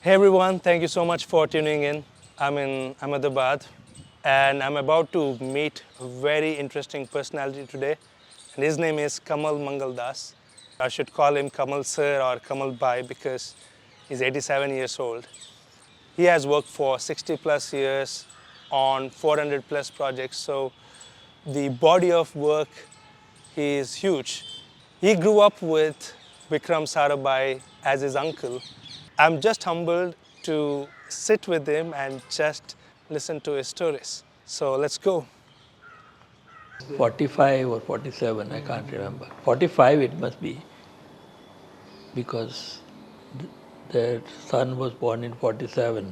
Hey everyone, thank you so much for tuning in. I'm in Ahmedabad and I'm about to meet a very interesting personality today. And his name is Kamal Mangaldas. I should call him Kamal Sir or Kamal Bhai because he's 87 years old. He has worked for 60 plus years on 400 plus projects, so the body of work is huge. He grew up with Vikram Sarabhai as his uncle. I'm just humbled to sit with him and just listen to his stories. So let's go. 45 or 47, I can't remember. 45 it must be, because their son was born in 47.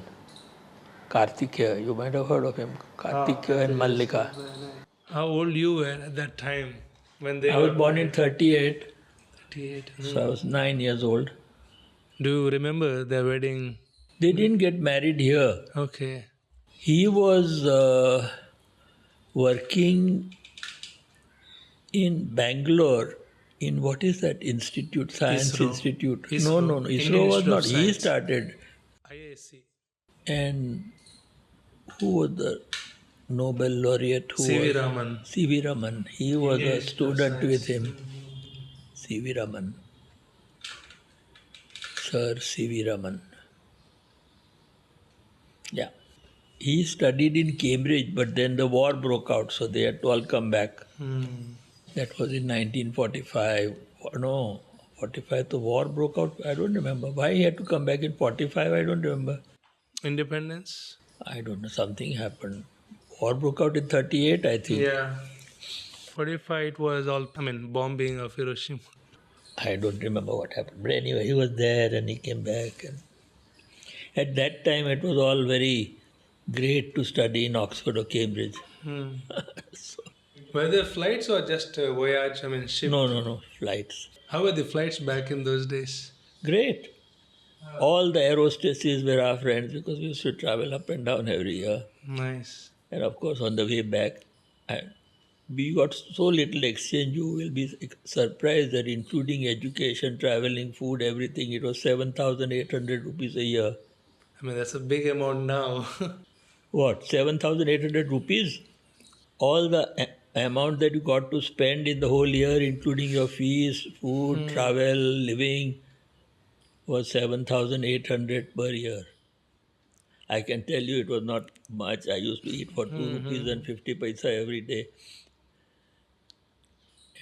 Kartikeya, you might have heard of him. Kartikeya and Mallika. How old you were at that time when they I was born in 38, 38? so I was 9 years old. Do you remember their wedding? They didn't get married here. Okay. He was working in Bangalore in what is that institute? Science ISRO. Institute. ISRO. No. ISRO Indian was Institute of not. He Science. started. IAC. And who was the Nobel laureate? C.V. Raman. C.V. Raman. He was Indian a Institute of student with Science. him. C.V. Raman. Sir C.V. Raman. Yeah. He studied in Cambridge, but then the war broke out, so they had to all come back. That was in 1945. No, 45, the war broke out. I don't remember. Why he had to come back in 45, I don't remember. Independence? I don't know, something happened. War broke out in 38, I think. Yeah. 45 it was all, bombing of Hiroshima. I don't remember what happened. But anyway, he was there and he came back. And at that time, it was all very great to study in Oxford or Cambridge. So, Were there flights or just voyage? Ship? no, flights. How were the flights back in those days? Great. All the air hostesses were our friends because we used to travel up and down every year. Nice. And of course, on the way back, we got so little exchange, you will be surprised that including education, traveling, food, everything, it was 7,800 rupees a year. That's a big amount now. What, 7,800 rupees? All the amount that you got to spend in the whole year, including your fees, food, travel, living, was 7,800 per year. I can tell you it was not much. I used to eat for 2 rupees and 50 paisa every day.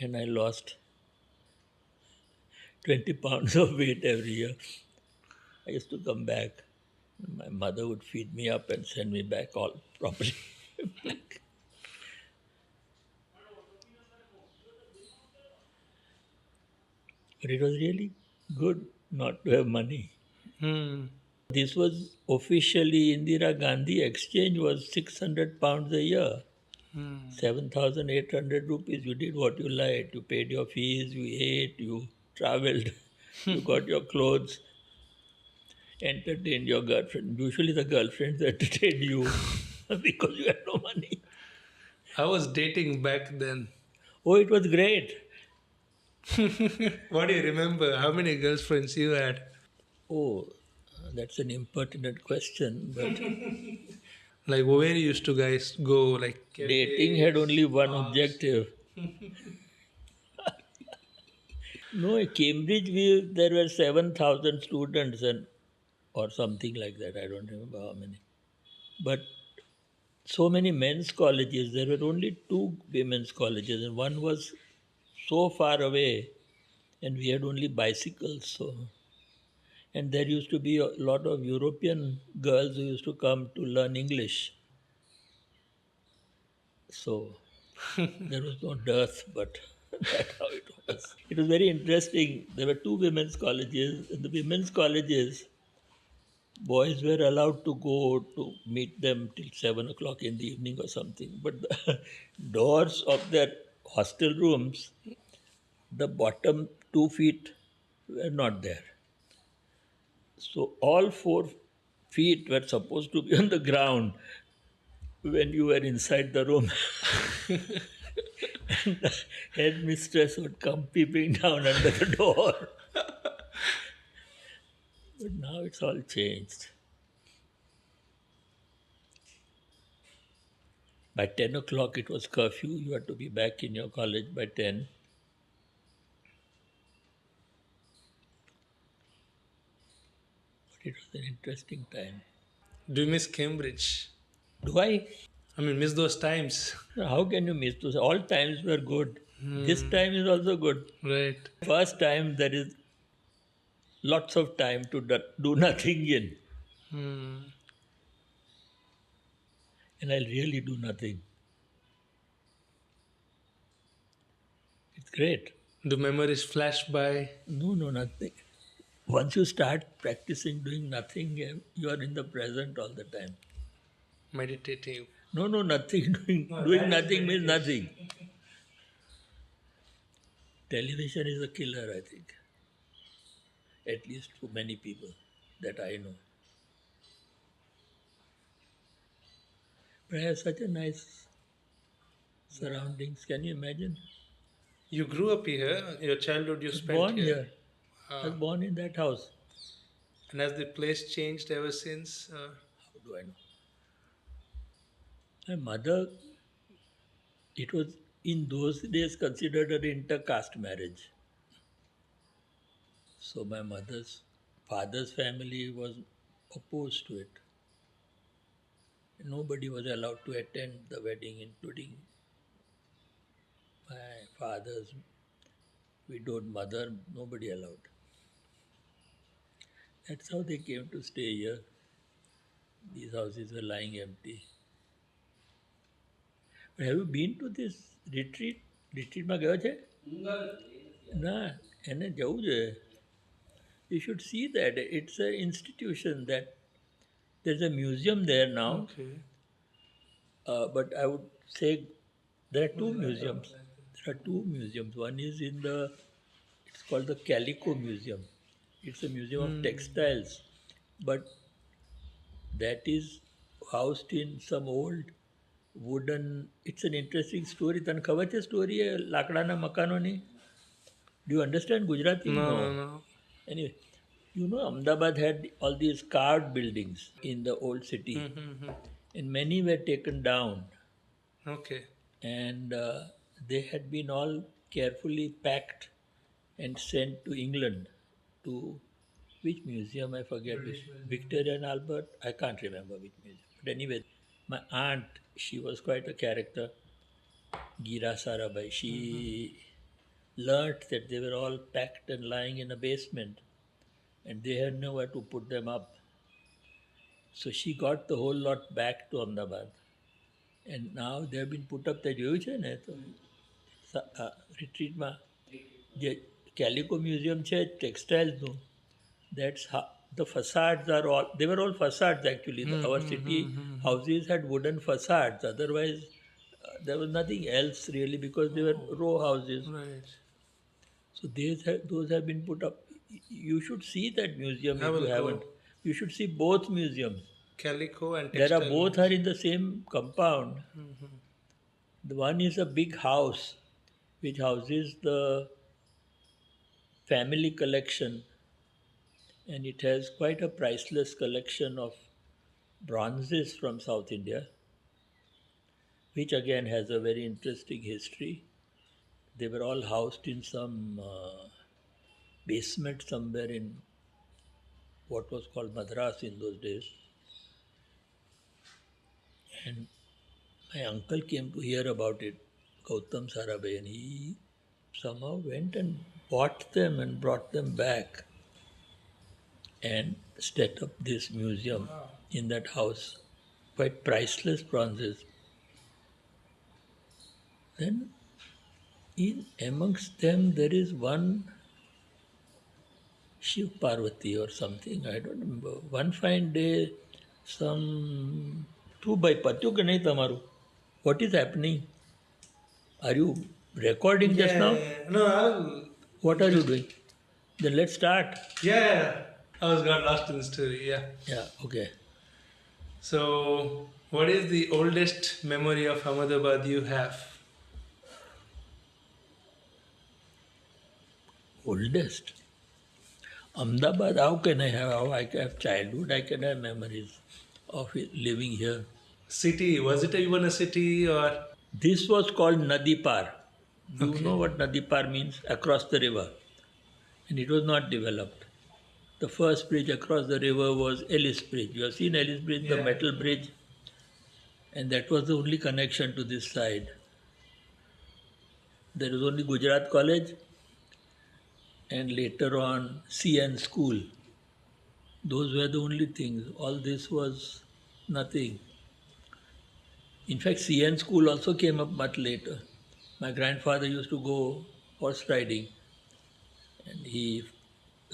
And I lost 20 pounds of weight every year. I used to come back. My mother would feed me up and send me back all properly. But it was really good not to have money. This was officially Indira Gandhi exchange was 600 pounds a year. 7,800 rupees. You did what you liked. You paid your fees, you ate, you traveled, you got your clothes, entertained your girlfriend. Usually the girlfriends entertained you because you had no money. I was dating back then. Oh, it was great. What do you remember? How many girlfriends you had? Oh, that's an impertinent question, but Like where used to guys go? Like dating had only one objective. No, in Cambridge, there were 7,000 students or something like that. I don't remember how many. But so many men's colleges, there were only 2 women's colleges, and one was so far away, and we had only bicycles. So, and there used to be a lot of European girls who used to come to learn English. So there was no dearth, but that's how it was. It was very interesting. There were 2 women's colleges. In the women's colleges, boys were allowed to go to meet them till 7 o'clock in the evening or something. But the doors of their hostel rooms, the bottom 2 feet were not there. So all 4 feet were supposed to be on the ground when you were inside the room. And the headmistress would come peeping down under the door. But now it's all changed. By 10 o'clock, it was curfew. You had to be back in your college by 10. But it was an interesting time. Do you miss Cambridge? Do I? I mean, miss those times. How can you miss those? All times were good. This time is also good. Right. First time, there is lots of time to do nothing in. And I'll really do nothing. It's great. The memories flash by. No, nothing. Once you start practicing doing nothing, you are in the present all the time. Meditative. No, nothing. Doing nothing means nothing. Television is a killer, I think. At least for many people that I know. But I have such a nice surroundings. Can you imagine? You grew up here. Your childhood you I was spent born here. here. I was born in that house. And has the place changed ever since? How do I know? My mother, it was in those days considered an intercaste marriage. So my mother's father's family was opposed to it. Nobody was allowed to attend the wedding, including my father's widowed mother. Nobody allowed. That's how they came to stay here. These houses were lying empty. But have you been to this retreat? Retreatમાં ગયો છે? ના, એને જવું જોઈએ. You should see that. It's an institution that there's a museum there now. Okay. But I would say there are two museums. There are two museums. One is it's called the Calico Museum. It's a museum of textiles. But that is housed in some old wooden. It's an interesting story. તને ખબર છે story લાકડાના મકાનોની? Do you understand Gujarati? No. Anyway, you know Ahmedabad had all these carved buildings in the old city, and many were taken down, Okay. and they had been all carefully packed and sent to England, to which museum I forget, which Victoria and Albert, I can't remember which museum. But anyway, my aunt, she was quite a character, Girish Sarabhai. She learnt that they were all packed and lying in a basement, and they had nowhere to put them up. So she got the whole lot back to Ahmedabad, and now they have been put up. They જોયું છે ને તો રિટ્રીટમાં જે Calico Museum છે textiles, that's how the facades are all, they were all facades actually. Our city houses had wooden facades. Otherwise, there was nothing else really, because they were row houses. Right. So those have been put up. You should see that museum I if will you haven't. go. You should see both museums. Calico and There textile. are both are in the same compound. The one is a big house which houses the family collection, and it has quite a priceless collection of bronzes from South India, which again has a very interesting history. They were all housed in some basement somewhere in what was called Madras in those days. And my uncle came to hear about it, Gautam Sarabhai, and he somehow went and bought them and brought them back and set up this museum in that house. Quite priceless bronzes. Then amongst them there is one Shiv Parvati or something, I don't remember. One fine day, some two by Patyu ke nahi tamaru. What is happening? Are you recording just now? No, What are you doing? Then let's start. Yeah. I was got lost in the story. Yeah. Yeah, okay. So, what is the oldest memory of Ahmedabad you have? Oldest. Ahmedabad, how I can have childhood, I can have memories of living here. City, was it even a city or? This was called Nadi Par. Do you know Okay. what Nadi Par means? Across the river. And it was not developed. The first bridge across the river was Ellis Bridge. You have seen Ellis Bridge, the Yeah. metal bridge, and that was the only connection to this side. There was only Gujarat College and later on CN School. Those were the only things. All this was nothing. In fact, CN School also came up much later. My grandfather used to go horse riding and he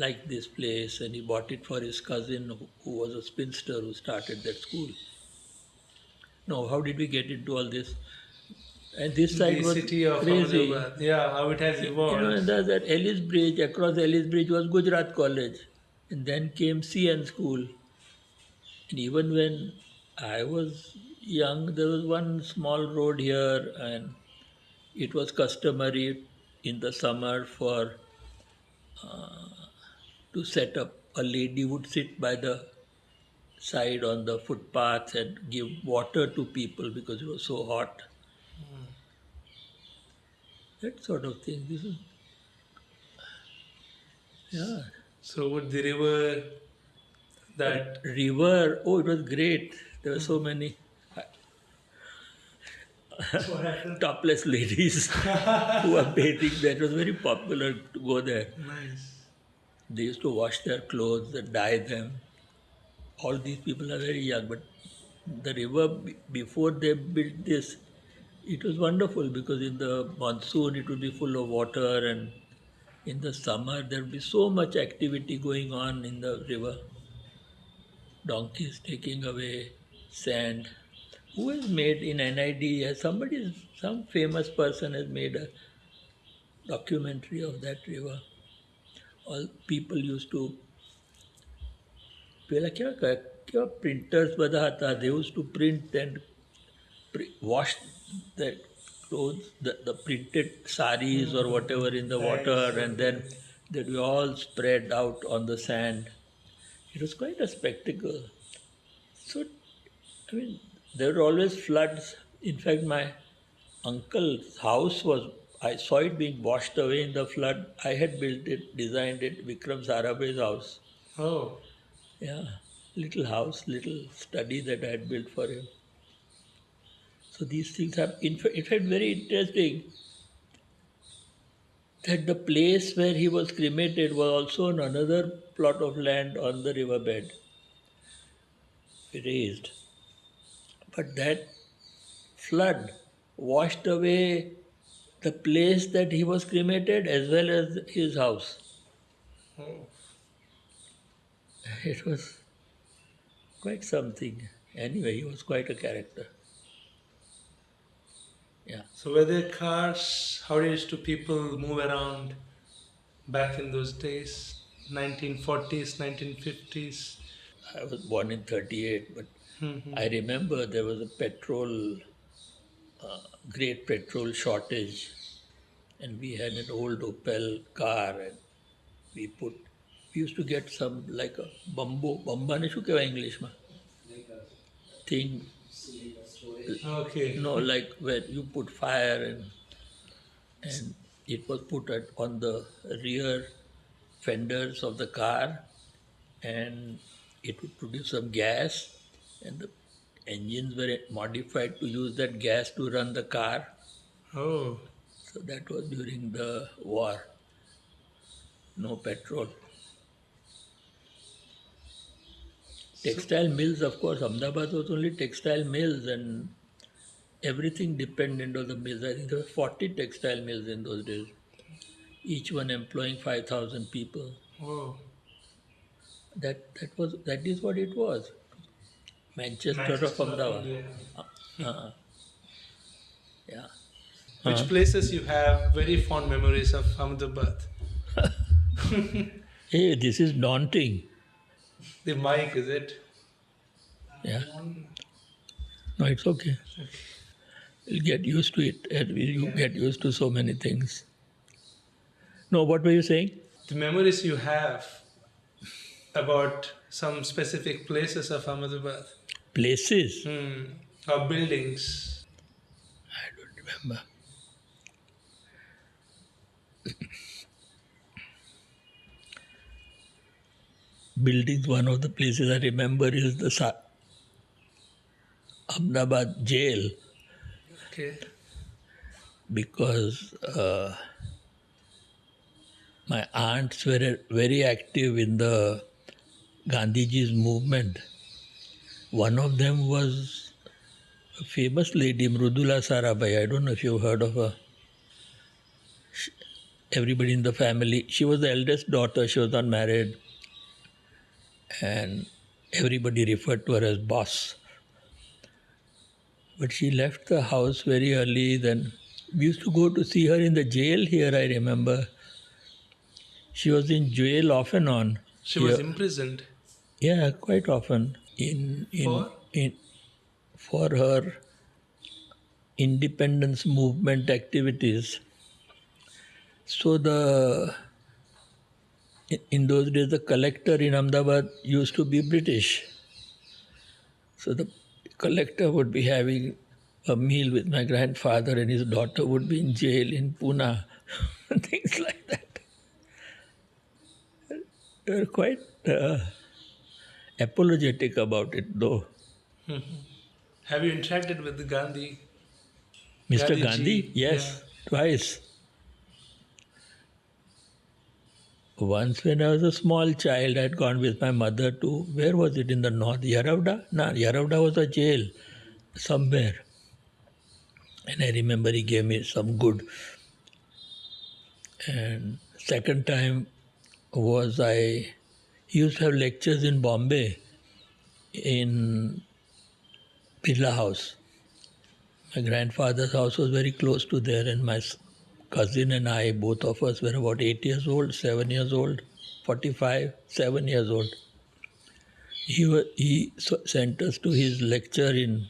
liked this place and he bought it for his cousin who was a spinster who started that school. Now, how did we get into all this? And this side The was city of crazy. Ahmedabad. Yeah, how it has evolved. That Ellis Bridge, across Ellis Bridge was Gujarat College. And then came CN School. And even when I was young, there was one small road here, and it was customary in the summer for to set up. A lady would sit by the side on the footpath and give water to people because it was so hot. That sort of thing. This is yeah. So would the river that River. Oh, it was great. There were so many what happened? topless ladies who were bathing there. It was very popular to go there. Nice. They used to wash their clothes and dye them. All these people are very young, but the river before they built this, it was wonderful because in the monsoon it would be full of water, and in the summer there would be so much activity going on in the river. Donkeys taking away sand. Who has made in NID? Some famous person has made a documentary of that river. All people used to પેલા કેવા printers બધા હતા. They used to print and wash the clothes, the printed saris or whatever in the water, and then they'd be all spread out on the sand. It was quite a spectacle. So, I mean, there were always floods. In fact, my uncle's house was, I saw it being washed away in the flood. I had built it, designed it, Vikram Sarabhai's house. Oh. Yeah, little house, little study that I had built for him. So these things have, in fact, very interesting that the place where he was cremated was also on another plot of land on the riverbed, raised. But that flood washed away the place that he was cremated as well as his house. Oh. It was quite something. Anyway, he was quite a character. Yeah. So were there cars? How used to people move around back in those days? 1940s, 1950s? I was born in 38, but Mm-hmm. I remember there was a great petrol shortage, and we had an old Opel car, and we used to get some like a bamba ne શું કહેવાય ઇંગ્લિશમાં thing, Okay. no, like where you put fire and it was put on the rear fenders of the car, and it would produce some gas, and the engines were modified to use that gas to run the car. Oh. So that was during the war. No petrol. Textile mills, of course. Ahmedabad was only textile mills, and everything dependent on the mills. I think there were 40 textile mills in those days, each one employing 5,000 people. Oh. That is what it was. Manchester of Ahmedabad. Yeah. Which places you have very fond memories of Ahmedabad? Hey, this is daunting. The mic, is it? Yeah. No, it's okay. You'll get used to it. You get used to so many things. No, what were you saying? The memories you have about some specific places of Ahmedabad. Places, Or buildings. I don't remember. Buildings, one of the places I remember is the Ahmedabad jail, Okay. because my aunts were very active in the Gandhiji's movement. One of them was a famous lady, Mrudula Sarabhai. I don't know if you've heard of her. Everybody in the family, she was the eldest daughter, she was not married, and everybody referred to her as boss. But she left the house very early. Then we used to go to see her in the jail here, I remember. She was in jail off and on. She was imprisoned. Yeah, quite often. For her independence movement activities. So in those days the collector in Ahmedabad used to be British. So the collector would be having a meal with my grandfather and his daughter would be in jail in Pune. Things like that. They were quite apologetic about it though. Have you interacted with the Gandhi? Mr. Gandhiji? Gandhi? Yes, twice. Once when I was a small child, I had gone with my mother to, where was it in the north? Yaravda? No, Yaravda was a jail somewhere. And I remember he gave me some good. And second time was he used to have lectures in Bombay in Birla House. My grandfather's house was very close to there, and my cousin and I, both of us were about 8 years old, 7 years old, 45, 7 years old. He sent us to his lecture in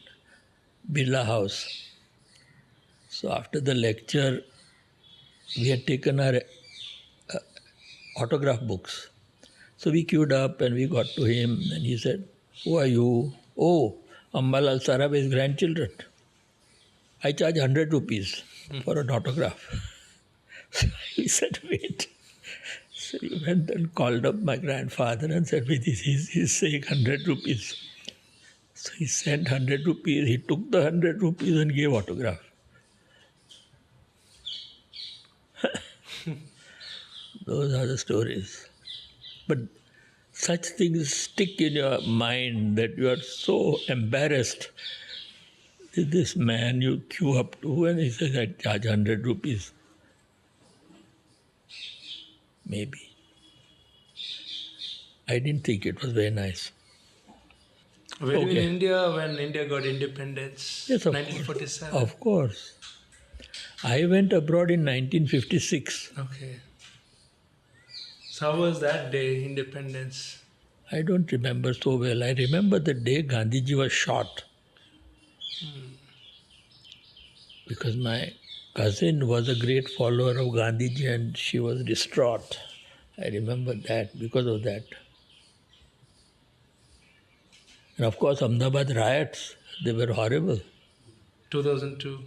Birla House. So after the lecture, we had taken our autograph books. So we queued up and we got to him and he said, "Who are you?" "Oh, Ambalal Sarabhai's grandchildren. I charge 100 rupees for an autograph." So he said, "Wait." So he went and called up my grandfather and said, he's saying 100 rupees. So he sent 100 rupees, he took the 100 rupees and gave autograph. Those are the stories. But such things stick in your mind that you are so embarrassed. This man you queue up to and he says, "I charge 100 rupees. Maybe. I didn't think it was very nice. Were you in India when India got independence? Yes, of 1947. course. Of course. I went abroad in 1956. Okay. So how was that day, independence? I don't remember so well. I remember the day Gandhiji was shot. Because my cousin was a great follower of Gandhiji and she was distraught. I remember that because of that. And of course, Ahmedabad riots, they were horrible. 2002.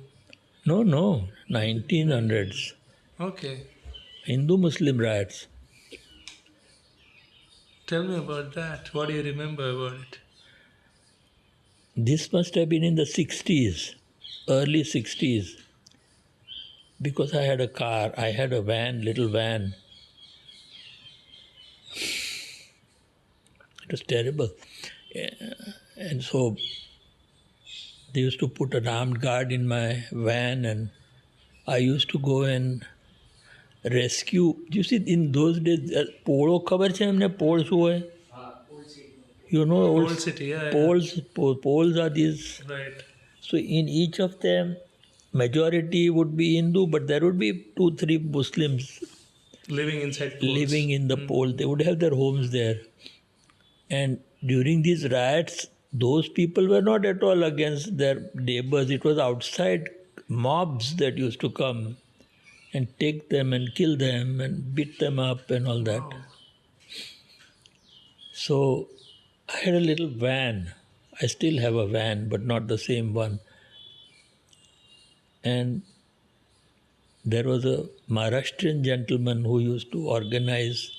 No, 1900s. Okay. Hindu-Muslim riots. Tell me about that. What do you remember about it? This must have been in the 60s, early 60s. Because I had a car, I had a van, little van. It was terrible. And so they used to put an armed guard in my van and I used to go and rescue. You see, in those days, Polo cover chhe humne, Poles who hai? You know, Old city, yeah. Poles are these. Right. So in each of them, majority would be Hindu, but there would be 2-3 Muslims Living inside Poles. living in the Pole. They would have their homes there. And during these riots, those people were not at all against their neighbors. It was outside mobs that used to come and take them and kill them and beat them up and all that. Wow. So I had a little van. I still have a van, but not the same one. And there was a Maharashtrian gentleman who used to organize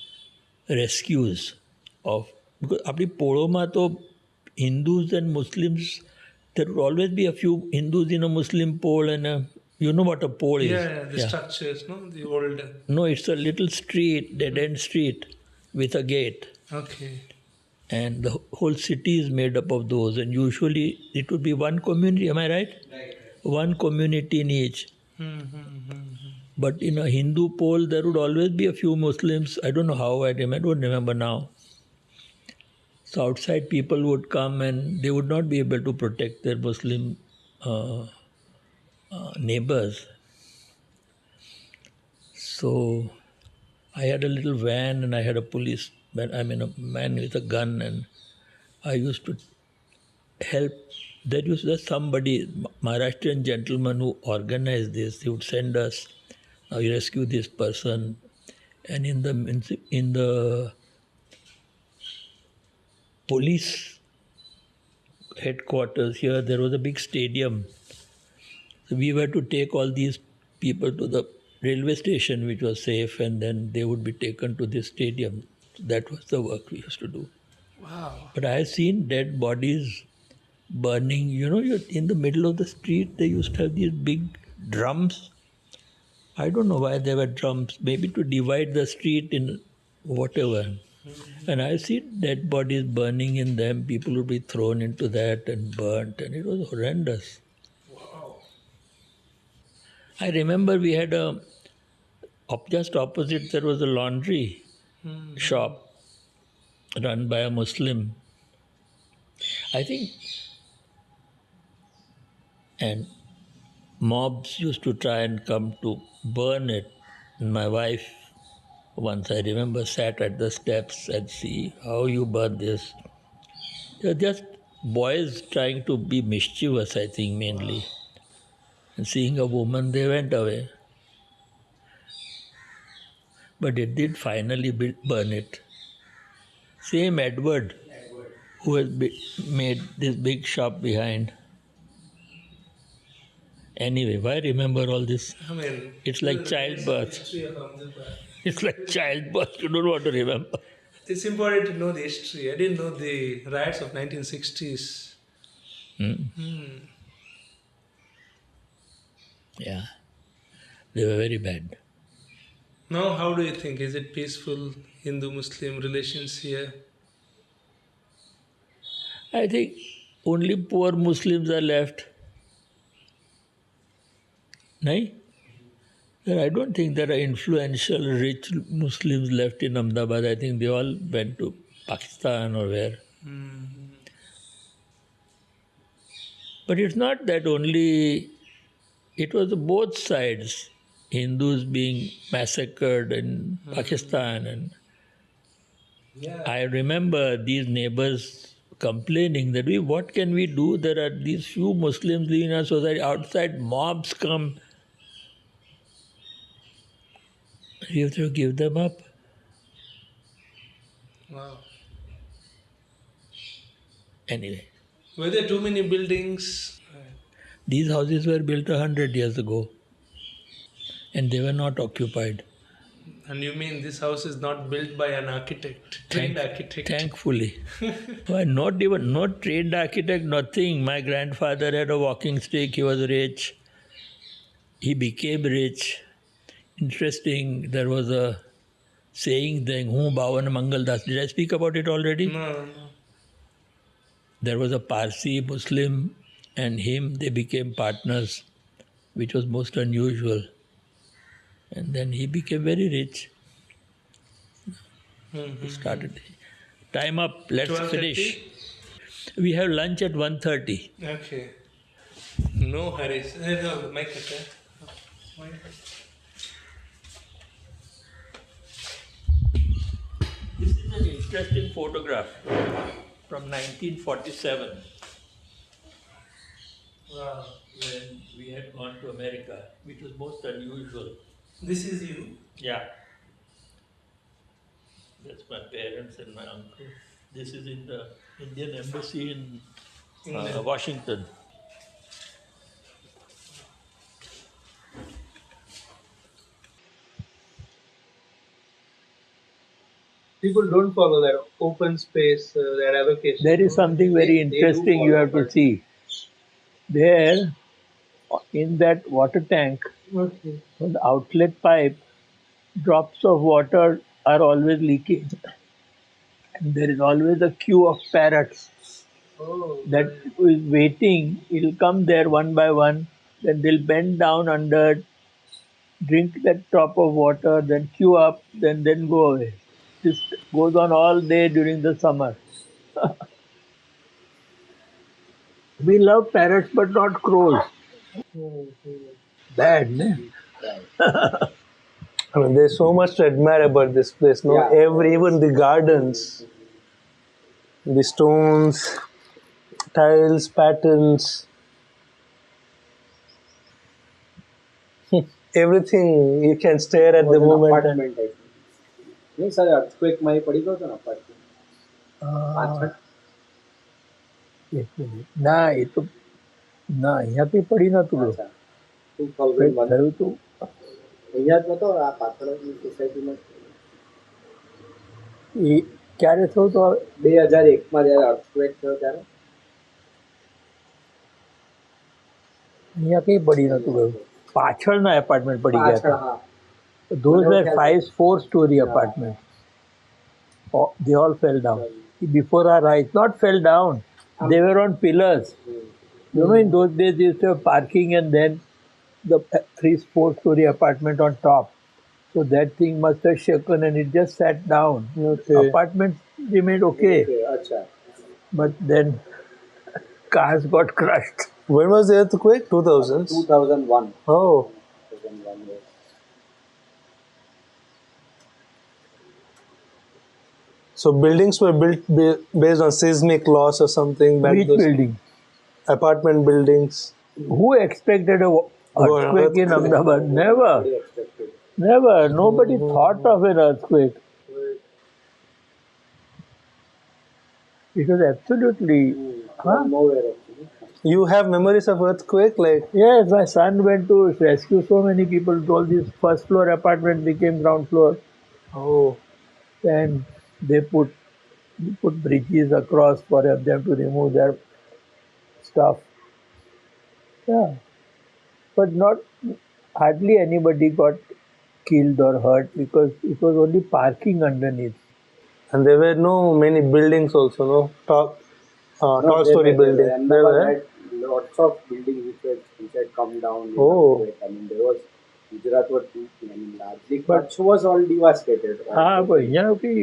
rescues of, because आपली पोळोमा तो Hindus and Muslims, there would always be a few Hindus in a Muslim pole and a, you know what a pole is? Yeah, the structures, no? The old. No, it's a little street, dead end street with a gate. Okay. And the whole city is made up of those. And usually it would be one community, am I right? Right. One community in each. But in a Hindu pole, there would always be a few Muslims. I don't know how, I don't remember now. So outside people would come and they would not be able to protect their Muslim neighbors. So I had a little van and I had a a man with a gun, and I used to help. There was just somebody, Maharashtrian gentleman who organized this. He would send us, now you rescue this person. And in the police headquarters here, there was a big stadium. So we were to take all these people to the railway station, which was safe, and then they would be taken to this stadium. So that was the work we used to do. Wow. But I have seen dead bodies burning. You're in the middle of the street, they used to have these big drums. I don't know why there were drums, maybe to divide the street in whatever. And I see dead bodies burning in them. People would be thrown into that and burnt, and it was horrendous. Wow. I remember we had just opposite there was a laundry shop run by a Muslim, I think, and mobs used to try and come to burn it. And my wife, once I remember, sat at the steps and see how you burn this. They're just boys trying to be mischievous, I think, mainly. And seeing a woman, they went away. But it did finally burn it. Same Edward, who has made this big shop behind. Anyway, why remember all this? I mean, It's like childbirth. History of Ahmedabad. It's like childbirth. You don't want to remember. It's important to know the history. I didn't know the riots of 1960s. Yeah, they were very bad. Now, how do you think? Is it peaceful Hindu-Muslim relations here? I think only poor Muslims are left. No? I don't think there are influential, rich Muslims left in Ahmedabad. I think they all went to Pakistan or where. But it's not that only, it was both sides. Hindus being massacred in Pakistan. And I remember these neighbors complaining that what can we do? There are these few Muslims living in our society. Outside mobs come. You have to give them up. Wow. Anyway. Were there too many buildings? These houses were built 100 years ago. And they were not occupied. And you mean this house is not built by an architect, trained architect? Thankfully. Why, not trained architect, nothing. My grandfather had a walking stick, he was rich. He became rich. Interesting, there was a saying then, Kamal Mangaldas. Did I speak about it already? No. There was a Parsi Muslim and him, they became partners, which was most unusual. And then he became very rich. He started. Time up, let's finish. We have lunch at 1:30. Okay. No hurries. No, mic okay. This is an interesting photograph from 1947. Wow. When we had gone to America, which was most unusual. This is you? Yeah. That's my parents and my uncle. This is in the Indian Embassy in Washington. People don't follow that open space, that avocation. There is something very interesting you have to see. There, in that water tank, Okay. on the outlet pipe, drops of water are always leaking. And there is always a queue of parrots that is waiting. It'll come there one by one, then they'll bend down under, drink that drop of water, then queue up, then go away. This goes on all day during the summer. We love parrots, but not crows. Bad, ne? I mean, there's so much to admire about this place. No, even the gardens, the stones, tiles, patterns, everything you can stare at the moment. Apartment, I think. नहीं sir earthquake में पड़ी तो ना apartment. पाछળ એક minute ના એ તો ના અહીંયા કઈ પડી નતું અચ્છા 2001 થયું તું અહીંયા જ નતો આ પાછળની સોસાયટીમાં એ ક્યારે થયું તો 2001 માં જ્યારે earthquake થયો ત્યારે અહીંયા કઈ પડી નતું ગયું પાછળના એપાર્ટમેન્ટ પડી ગયા પાછળ હતા હા those were 4-story apartments. They all fell down before our eyes. Not fell down, they were on pillars. You know, in those days they used to have parking and then the 3-4-story apartment on top. So that thing must have shaken and it just sat down. Okay. Apartments remained okay, અચ્છા but then cars got crushed. When was the earthquake? 2000s? 2001 Oh. 2001 yes. So buildings were built based on seismic loss or something back Which those building? apartment buildings. Who expected a earthquake in Ahmedabad? Never. Nobody expected. Never. Nobody thought of an earthquake. It was absolutely. Huh? Nowhere actually. You have memories of earthquake? Like, Yes, my son went to rescue so many people. All these first floor apartment became ground floor. oh, And they put bridges across for them to remove their stuff. Yeah. But not hardly anybody got killed or hurt because it was only parking underneath. and there were no many buildings also, no? Tall story buildings. There Ahmedabad were? had lots of buildings which had come down. in Oh. earthquake. I mean, there was Gujarat was, I mean, largely Kutch was all devastated. હા પણ અહીંયા કઈ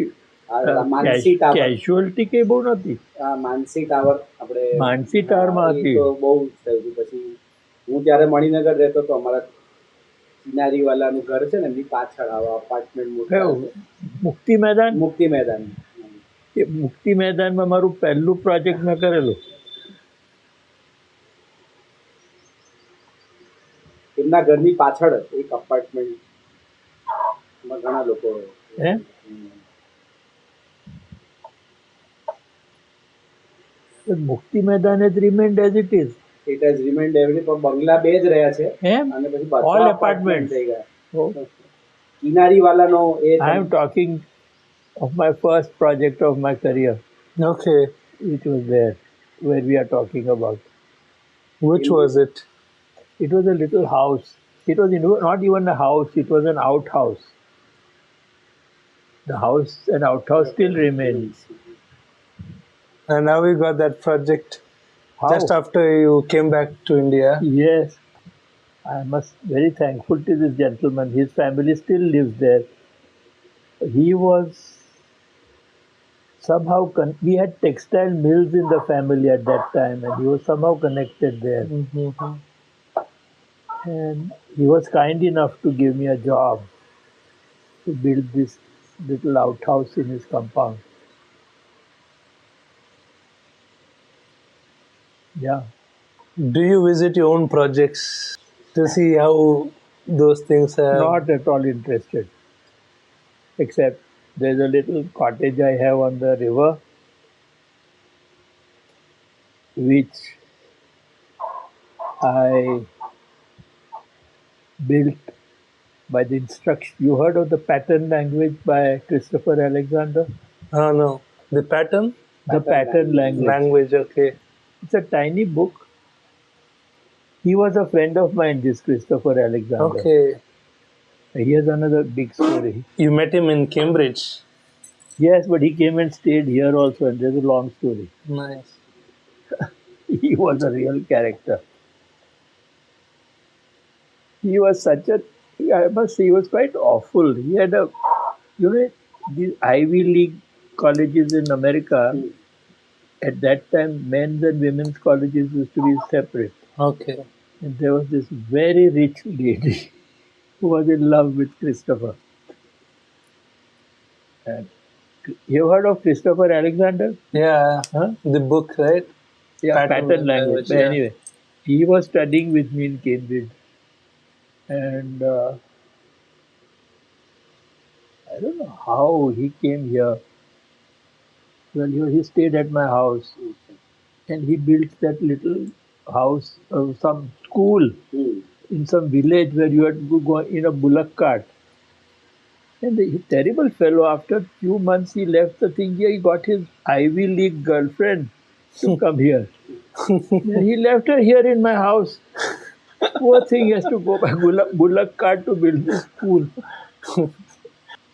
માનસી tower casualty કઈ બહુ નહોતી માનસી tower આપણે માનસી ટાવરમાં એ હતી તો બહુ થયું હતું પછી હું ત્યારે મણિનગર રહેતો તો અમારા કિનારીવાલાનું ઘર છે ને એમની પાછળ આવા અપાર્ટમેન્ટ મોટા મુક્તિ મેદાન મુક્તિ મેદાન એ મુક્તિ મેદાનમાં મારું પહેલું પ્રોજેક્ટ મેં કરેલું એમના ઘરની પાછળ જ એક અપાર્ટમેન્ટમાં ઘણા લોકો હે મુક્તિ મેદાન has remained as it is. It has remained every પણ બંગલા બે જ રહ્યા છે એમ અને પછી All બધા apartments. અપાર્ટમેન્ટ થઈ ગયા Oh, કિનારીવાલાનો A I am talking of my first project of my career. Okay. It was there where we are talking about. Which was it? It was a little house. It was not even a house, it was an outhouse. The house and outhouse still remains. And now we got that project How? just after you came back to India. Yes. I must very thankful to this gentleman. His family still lives there. He was somehow we had textile mills in the family at that time, and he was somehow connected there. Mm-hmm. And he was kind enough to give me a job to build this little outhouse in his compound. Yeah. Do you visit your own projects to see how those things are? Not at all interested. Except there's a little cottage I have on the river which I built by the instruction. You heard of the pattern language by Christopher Alexander? Oh no. The pattern? The pattern language. Language, okay. It's a tiny book. He was a friend of mine, this Christopher Alexander. Okay. Here's another big story. You met him in Cambridge. Yes, but he came and stayed here also, and there's a long story. Nice. He was a real character. He was such a, I must say, he was quite awful. He had a, these Ivy League colleges in America, at that time, men's and women's colleges used to be separate. Okay. And there was this very rich lady who was in love with Christopher. And you heard of Christopher Alexander? Yeah. Huh? The book, right? Yeah, pattern language. But yeah. anyway, he was studying with me in Cambridge. And I don't know how he came here. Well, he stayed at my house. And he built that little house, some school in some village where you had to go in a bullock cart. And the terrible fellow, after a few months, he left the thing here. He got his Ivy League girlfriend to come here. And he left her here in my house. Poor thing, he has to go by bullock cart to build this school.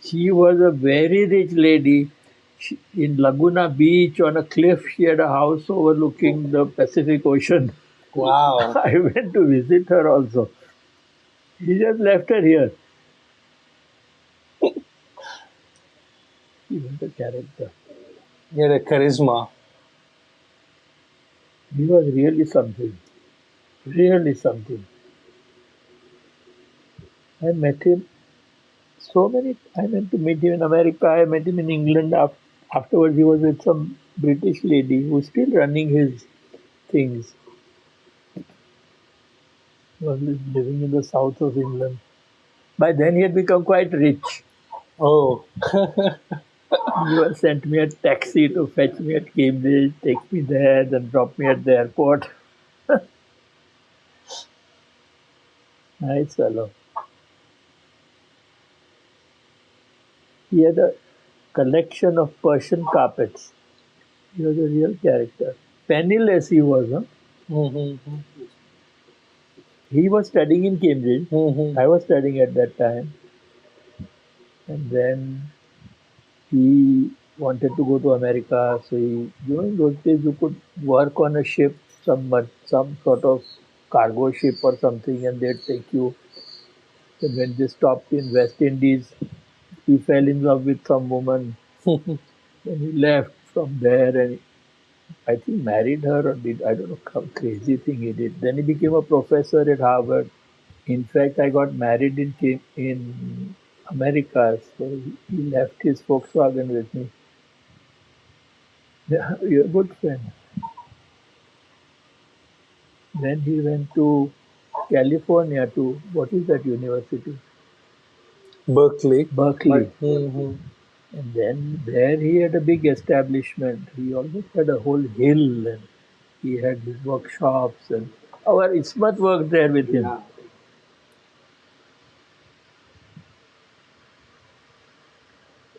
She was a very rich lady. In Laguna Beach, on a cliff, she had a house overlooking the Pacific Ocean. Wow. I went to visit her also. He just left her here. He was a character. He had a charisma. He was really something. Really something. I met him I went to meet him in America. I met him in England. Afterwards, he was with some British lady who's still running his things. He was living in the south of England. By then, he had become quite rich. Oh. He sent me a taxi to fetch me at Cambridge, take me there, then drop me at the airport. Nice fellow. He had a collection of Persian carpets. He was a real character. Penniless he was, huh? Mm-hmm. He was studying in Cambridge. Mm-hmm. I was studying at that time. And then he wanted to go to America. So in those days you could work on a ship, some sort of cargo ship or something, and they'd take you. And when they stopped in West Indies, he fell in love with some woman. And he left from there and I think married her or I don't know, some crazy thing he did. Then he became a professor at Harvard. In fact, I got married in America, so he left his Volkswagen with me. Yeah, you're a good friend. Then he went to California to, what is that university? Berkeley. Mm-hmm. And then there he had a big establishment. He almost had a whole hill and he had his workshops and our Ismat worked there with him. Yeah.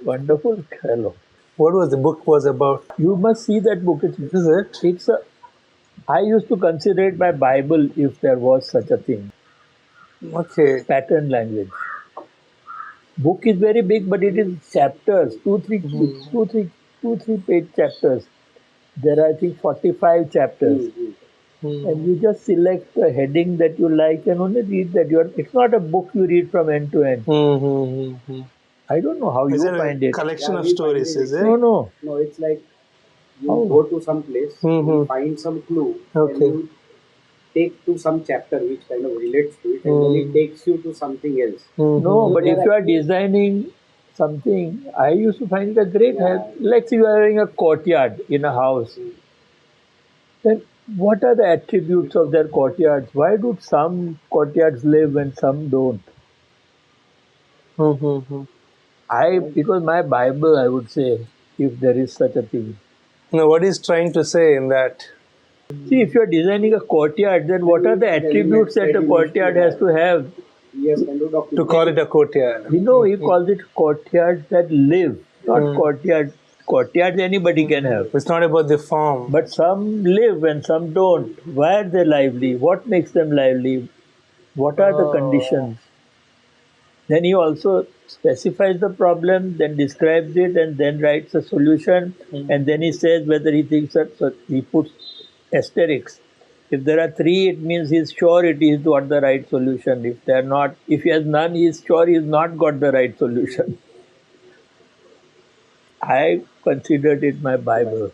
Wonderful fellow. What was the book was about? You must see that book. Is it? I used to consider it my Bible if there was such a thing. Okay. Pattern language. Book is very big, but it is chapters, two, three page chapters. There are, I think, 45 chapters. And you just select the heading that you like and only read that. It's not a book you read from end to end. I don't know how Is you it find a it. collection of stories, is it? No. No, it's like you go to some place, you find some clue, and you take to some chapter which kind of relates to it, and then it takes you to something else. No, but if you are designing something, I used to find it a great help. Let's say you are having a courtyard in a house. Then what are the attributes of their courtyards? Why do some courtyards live and some don't? Because my Bible, I would say, if there is such a thing. Now, what he's trying to say in that See, if you're designing a courtyard, then what are the attributes that a courtyard has to have? Yes, can do To document. call it a courtyard. You know, he calls it courtyards that live, not courtyard. Courtyards anybody can have. It's not about the form. But some live and some don't. Why are they lively? What makes them lively? What are the conditions? Then he also specifies the problem, then describes it, and then writes a solution. And then he says whether he thinks that, so he puts asterisks. If there are 3, it means he's sure it is got the right solution. If they're not, if he has none, he's sure he's not got the right solution. I considered it my Bible.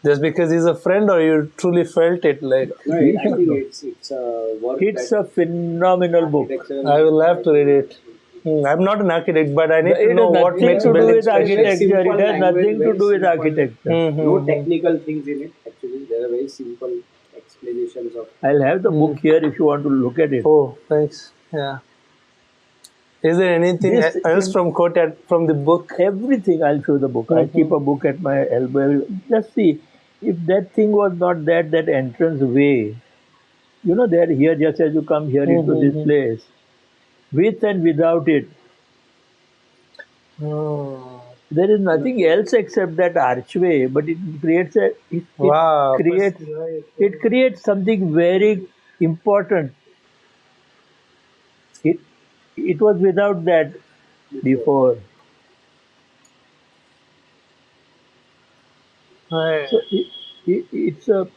Just because he's a friend, or you truly felt it like? No, I think it's a work. It's a phenomenal book. I will have to read it. I'm not an architect, but I need to know what makes to do building with special. architecture. It has nothing to do with simple. architecture. No technical things in it. Actually, there are very simple explanations of. I'll have the book here if you want to look at it. Oh, thanks. Yeah. Is there anything else from quoted from the book? Everything. I'll show the book. I keep a book at my elbow. Just see, if that thing was not that entrance way, you know, there here, just as you come here into this place, with and without it, there is nothing else except that archway, but it creates it creates something very important. It was without that before. Right. So it's a,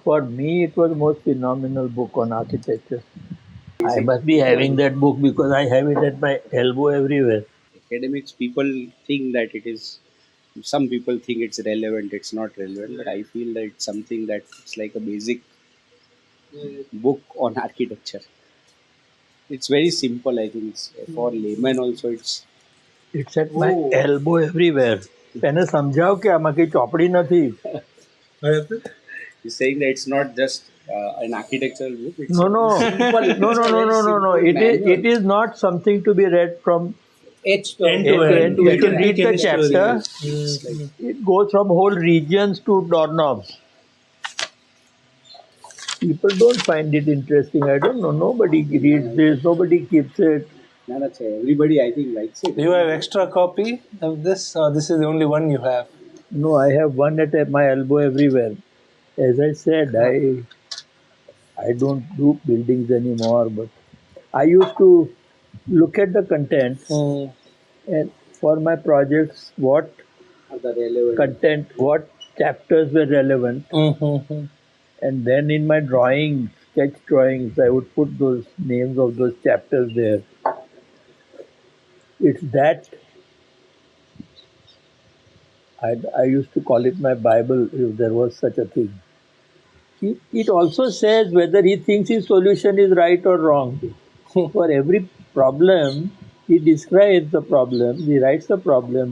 for me, it was the most phenomenal book on architecture. I must be having that book because I have it at my elbow everywhere. Academics, people think that it is. Some people think it's relevant. It's not relevant, but I feel that it's something that it's like a basic book on architecture. It's very simple. I think it's, for layman also. It's at my elbow everywhere. એને સમજાવ કે આમાં કઈ ચોપડી નથી. He's saying that it's not just an architectural book. It's No. No. It is not something to be read from end to end. You can read the chapter. It goes from whole regions to doorknobs. People don't find it interesting. I don't know. Nobody reads this. Nobody keeps it. No, that's everybody, I think, likes it. You have extra copy of this, or this is the only one you have? No, I have one at my elbow everywhere. As I said, I don't do buildings anymore, but I used to look at the contents and for my projects, what content, what chapters were relevant. And then in my drawings, sketch drawings, I would put those names of those chapters there. It's that I used to call it my Bible, if there was such a thing. It also says whether he thinks his solution is right or wrong. For every problem, he describes the problem, he writes the problem,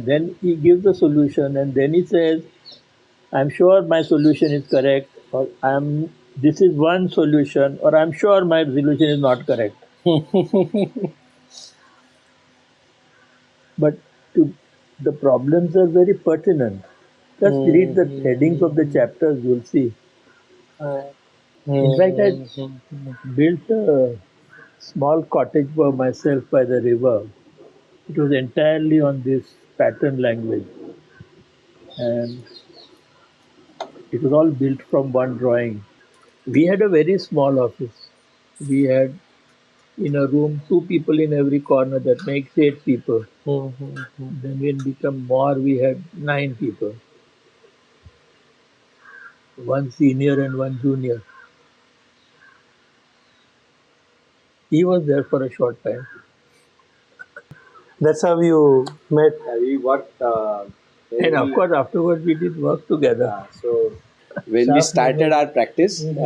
then he gives the solution, and then he says, I'm sure my solution is correct, or this is one solution, or I'm sure my solution is not correct. But the problems are very pertinent. Just read the headings of the chapters, you'll see. In fact, I built a small cottage for myself by the river. It was entirely on this pattern language. And it was all built from one drawing. We had a very small office. We had in a room 2 people in every corner, that makes 8 people. Then when we become more, we had 9 people. 1 senior and 1 junior. He was there for a short time. That's how you met. We worked. And of course, afterwards we did work together. So when we started our practice, it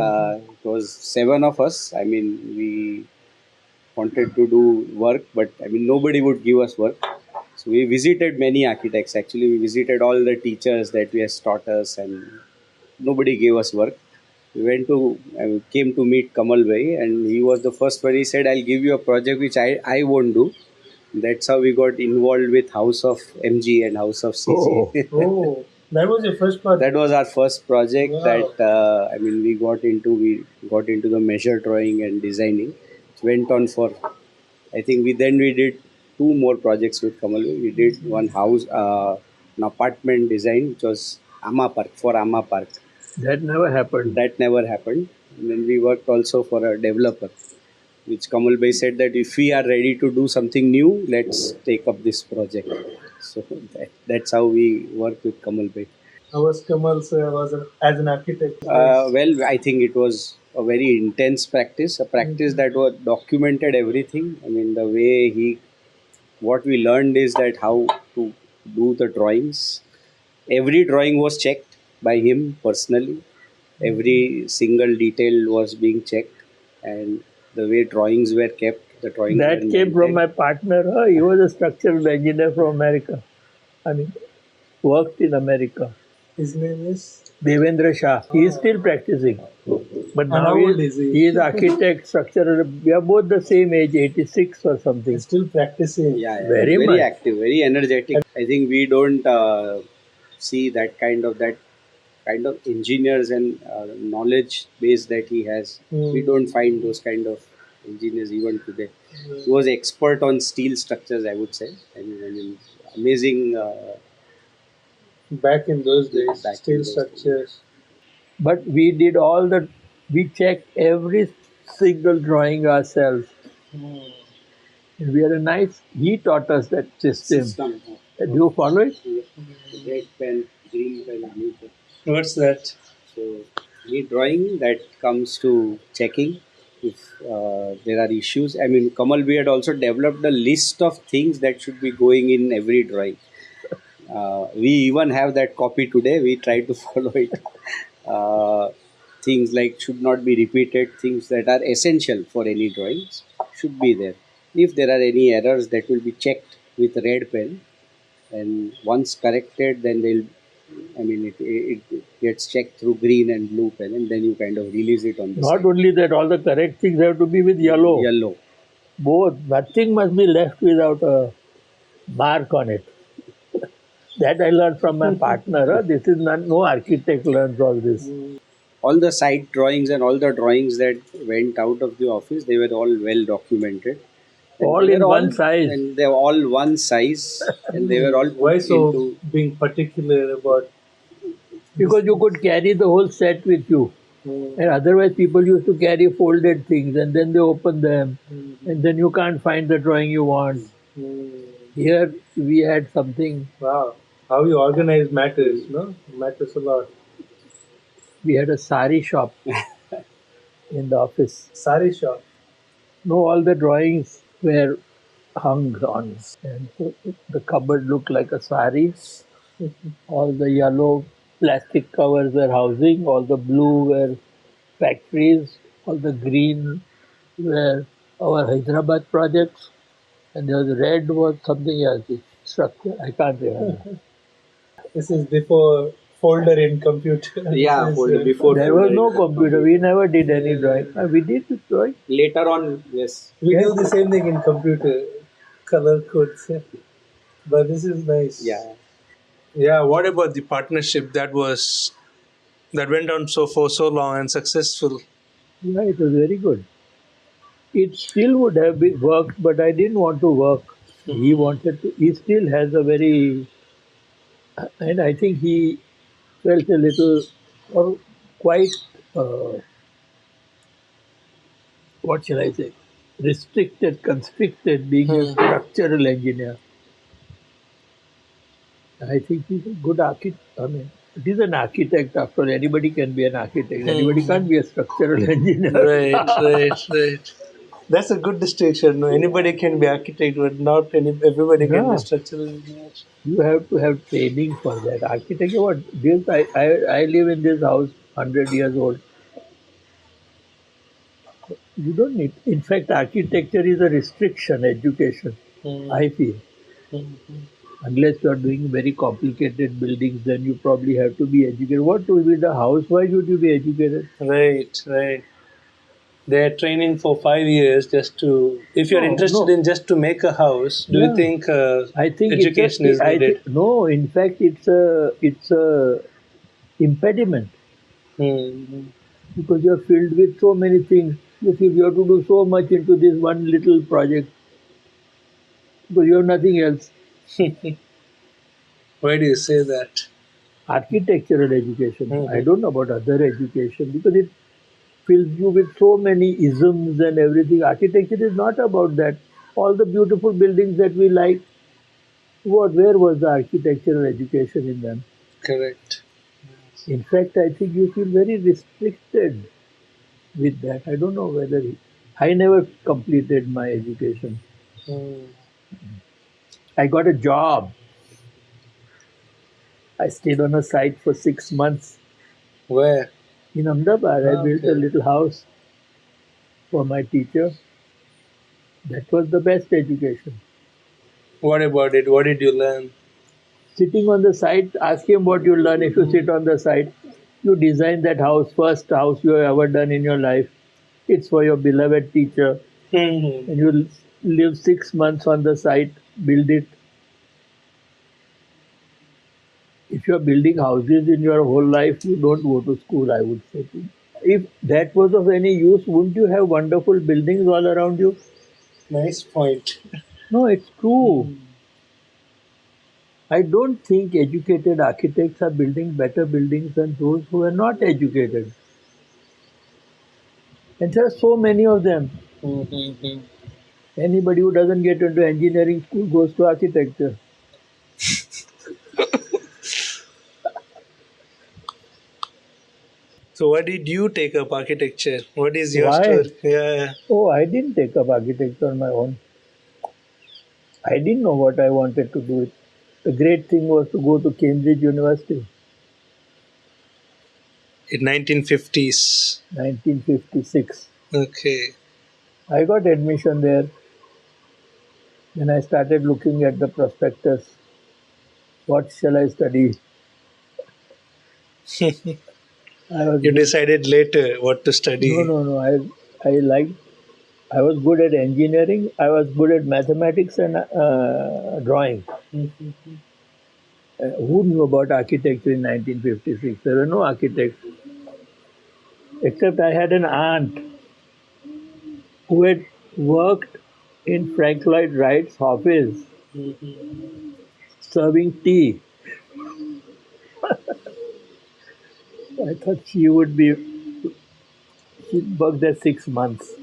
was 7 of us. I mean, we wanted to do work, but I mean, nobody would give us work. So we visited many architects. Actually, we visited all the teachers that we has taught us, and nobody gave us work. We came to meet Kamal Bhai, and he was the first one. He said, I'll give you a project which I won't do. That's how we got involved with House of MG and House of CG. That was your first project? That was our first project. Wow. That we got into the measure drawing and designing. It went on for, I think we did two more projects with Kamal. We did one house, an apartment design, which was Amma Park, for Amma Park. That never happened. That never happened. And then we worked also for a developer, which Kamal Bhai said that if we are ready to do something new, let's take up this project. So that's how we work with Kamal Bhai. How was Kamal as an architect? Well, I think it was a very intense practice, a practice that was documented everything. I mean, the way what we learned is that how to do the drawings. Every drawing was checked by him personally. Every single detail was being checked, and the way drawings were kept, the drawings That were came from my maintained. partner. He was a structural engineer from America. I mean, worked in America. His name is? Devendra Shah. He is still practicing. But And now how old is he? he is architect, structural. We are both the same age, 86 or something. He's still practicing. Yeah, Very much. active, very energetic. I think we don't see that kind of engineers and knowledge base that he has. We don't find those kind of engineers even today. He was expert on steel structures, I would say. I mean amazing. Back in those days, Back in steel those structures. But we checked every single drawing ourselves. And we had a nice, he taught us that system. Do you follow it? Red pen, green pen, blue pen. What's that? So, any drawing that comes to checking if there are issues. I mean, Kamal, we had also developed a list of things that should be going in every drawing. We even have that copy today. We try to follow it. Things like should not be repeated, things that are essential for any drawings should be there. If there are any errors, that will be checked with red pen, and once corrected, then it gets checked through green and blue pen, and then you kind of release it on the Not side. only that, all the correct things have to be with yellow. Yellow. Both. Nothing must be left without a mark on it. That I learned from my partner. This is not, no architect learns all this. All the site drawings and all the drawings that went out of the office, they were all well documented. And All they in were one size. And they were all one size, and they were all Why put so into. being particular about? Because you could carry the whole set with you. And otherwise people used to carry folded things and then they open them and then you can't find the drawing you want. Here we had something, Wow, how you organize matters, no? Matters a lot. we had a sari shop in the office. Sari shop. No, all the drawings were hung on. And so the cupboard looked like a sari. All the yellow plastic covers were housing, all the blue were factories, all the green were our Hyderabad projects, and the red was something else, structure, I can't remember. This is before folder in computer. Yeah, This is, folder before. There was no computer, we never did any drawing. We did this drawing. Later on, yes. We do the same thing in computer, color codes. But this is nice. Yeah. Yeah. What about the partnership that went on for so long and successful? Yeah, it was very good. It still would have been worked, but I didn't want to work. He wanted to, he still has a very, and I think he felt a little, or quite, what shall I say, constricted being a structural engineer. I think he's a good architect. I mean, it is an architect after all. Anybody can be an architect. Anybody can't be a structural engineer. Right. That's a good distinction. No, anybody can be architect, but not everybody can Yeah. be structural engineer. You have to have training for that. Architect, what? This, I live in this house, 100 years old. You don't need. In fact, architecture is a restriction, education, I feel. Unless you are doing very complicated buildings, then you probably have to be educated. What to be the house? Why should you be educated? Right. they're training for 5 years just to. If you're No, interested no. in just to make a house, do you Yeah. think I think education is needed? no. In fact, it's a impediment Hmm. because you're filled with so many things. You feel you have to do so much into this one little project because you have nothing else. Why do you say that? Architectural education. I Hmm. don't know about other education because it fills you with so many isms and everything. Architecture is not about that. All the beautiful buildings that we like, where was the architectural education in them? Correct. In fact, I think you feel very restricted with that. I don't know whether I never completed my education. Hmm. I got a job. I stayed on a site for 6 months Where? in Ahmedabad. I built a Okay. little house for my teacher. That was the best education. What about it? What did you learn? Sitting on the site, ask him what you learn if you sit on the site. You design that house, first house you have ever done in your life. It's for your beloved teacher. Hmm. And you live 6 months on the site, build it. If you are building houses in your whole life, you don't go to school, I would say. If that was of any use, wouldn't you have wonderful buildings all around you? Nice point. No, it's true. I don't think educated architects are building better buildings than those who are not educated. And there are so many of them. Hmm. Anybody who doesn't get into engineering school goes to architecture. So, why did you take up architecture? What is your Why? story? Yeah. Oh, I didn't take up architecture on my own. I didn't know what I wanted to do. The great thing was to go to Cambridge University, In 1950s. 1956. Okay. I got admission there. Then I started looking at the prospectus. What shall I study? I was You decided later what to study. no. I liked. I was good at engineering. I was good at mathematics and drawing. Who knew about architecture in 1956? There were no architects, except I had an aunt who had worked in Frank Lloyd Wright's office serving tea. I thought she worked there 6 months.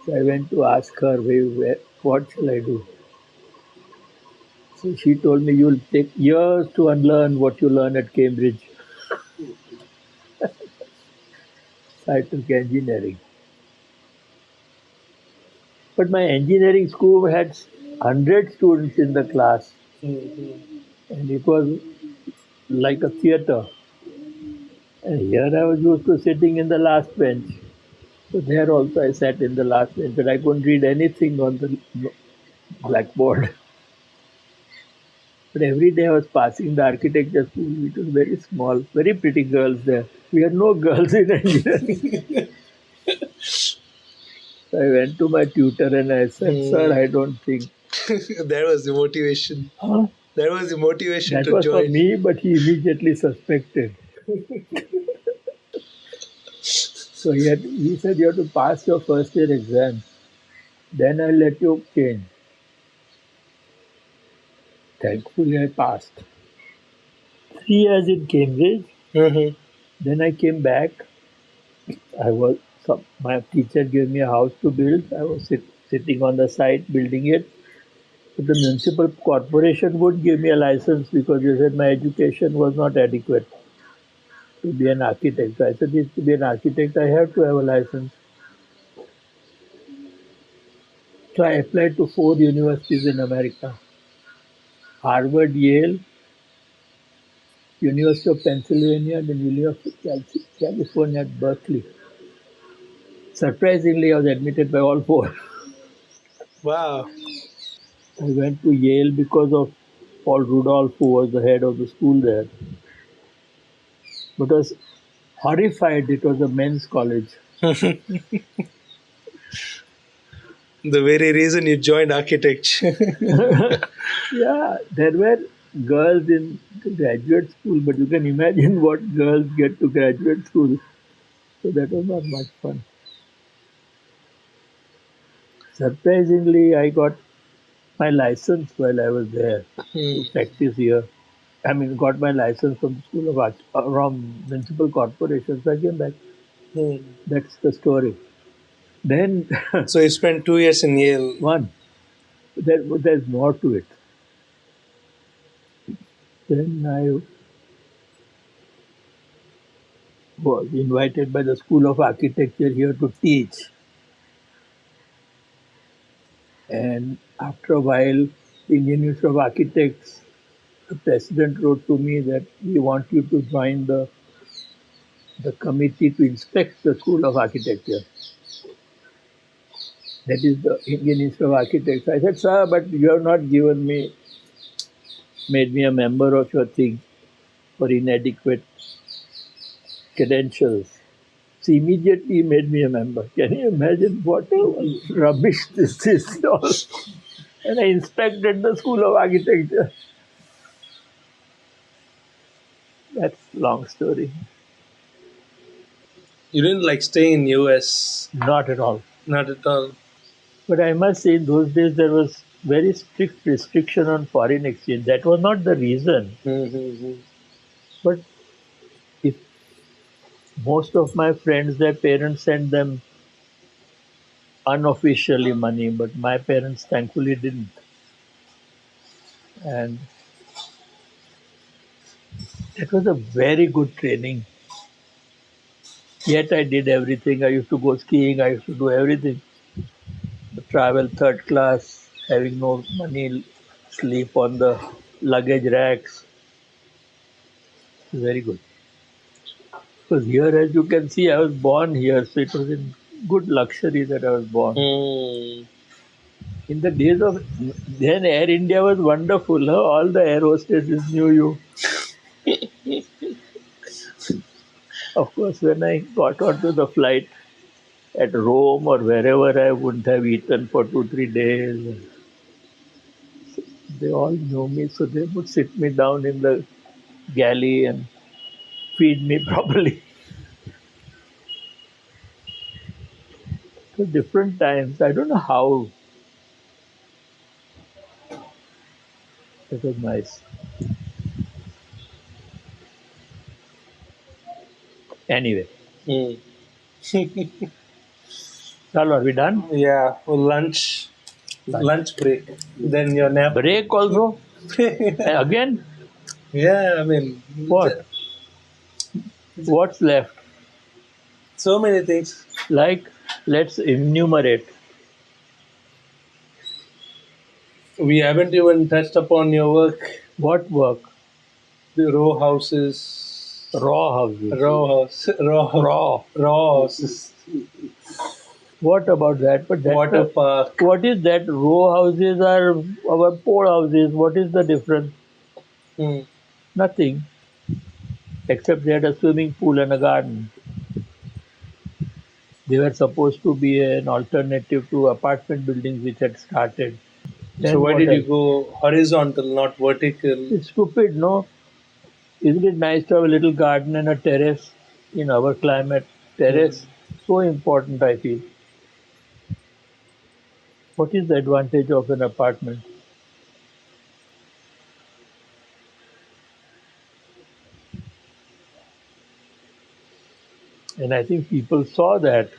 So I went to ask her, what shall I do? So she told me, you'll take years to unlearn what you learn at Cambridge. So I took engineering. But my engineering school had 100 students in the class, and it was like a theater. And here I was used to sitting in the last bench. So there also I sat in the last bench, but I couldn't read anything on the blackboard. But every day I was passing the architecture school, which was very small, very pretty girls there. We had no girls in engineering. So I went to my tutor and I said, Sir, I don't think. That was the motivation. Huh? That was the motivation That to was for join. me, but he immediately suspected. So he said, you have to pass your first year exam. Then I'll let you change. Thankfully, I passed. 3 years in Cambridge. Mm-hmm. Then I came back. My teacher gave me a house to build. I was sitting on the site building it. But the municipal corporation would give me a license because they said my education was not adequate to be an architect. So I said, to be an architect, I have to have a license. So I applied to 4 universities in America: Harvard, Yale, University of Pennsylvania, and the University of California at Berkeley. Surprisingly, I was admitted by all four. Wow. I went to Yale because of Paul Rudolph, who was the head of the school there. But I was horrified. It was a men's college. The very reason you joined architecture. Yeah, there were girls in the graduate school, but you can imagine what girls get to graduate school. So that was not much fun. Surprisingly, I got my license while I was there to practice here. I mean, got my license from the School of Art, from Municipal Corporation. So I came back. That's the story. Then, So you spent 2 years in Yale. one, there's more to it. Then I was invited by the School of Architecture here to teach. And after a while, the Indian Institute of Architects, the president wrote to me that we want you to join the committee to inspect the School of Architecture. That is the Indian Institute of Architects. I said, sir, but you have not made me a member of your thing for inadequate credentials. So immediately he made me a member. Can you imagine what rubbish this is? And I inspected the School of Architecture. That's a long story. You didn't like stay in US. Not at all. Not at all. But I must say, in those days, there was very strict restriction on foreign exchange. That was not the reason. But if most of my friends, their parents sent them unofficially money, but my parents thankfully didn't. And it was a very good training. Yet I did everything. I used to go skiing, I used to do everything. Travel third class, having no money, sleep on the luggage racks. Very good. Because here, as you can see, I was born here, so it was in good luxury that I was born. In the days of then, Air India was wonderful. Huh? All the air hostesses knew you. Of course, when I got onto the flight at Rome or wherever, I wouldn't have eaten for 2-3 days. They all knew me, so they would sit me down in the galley and feed me properly. So different times. I don't know how. It was nice. Anyway. Chalo, are we done? Yeah, well, lunch break. Then your nap. Break also? Again? Yeah, I mean. What? What's left? So many things. Like, let's enumerate. We haven't even touched upon your work. What work? The row houses. Raw houses. Raw houses. What about that? But Water park. What is that? Row houses are our poor houses. What is the difference? Nothing. Except they had a swimming pool and a garden. They were supposed to be an alternative to apartment buildings which had started. Then so why did you go horizontal, not vertical? It's stupid, no? Isn't it nice to have a little garden and a terrace in our climate? Terrace, so important, I feel. What is the advantage of an apartment? And I think people saw that.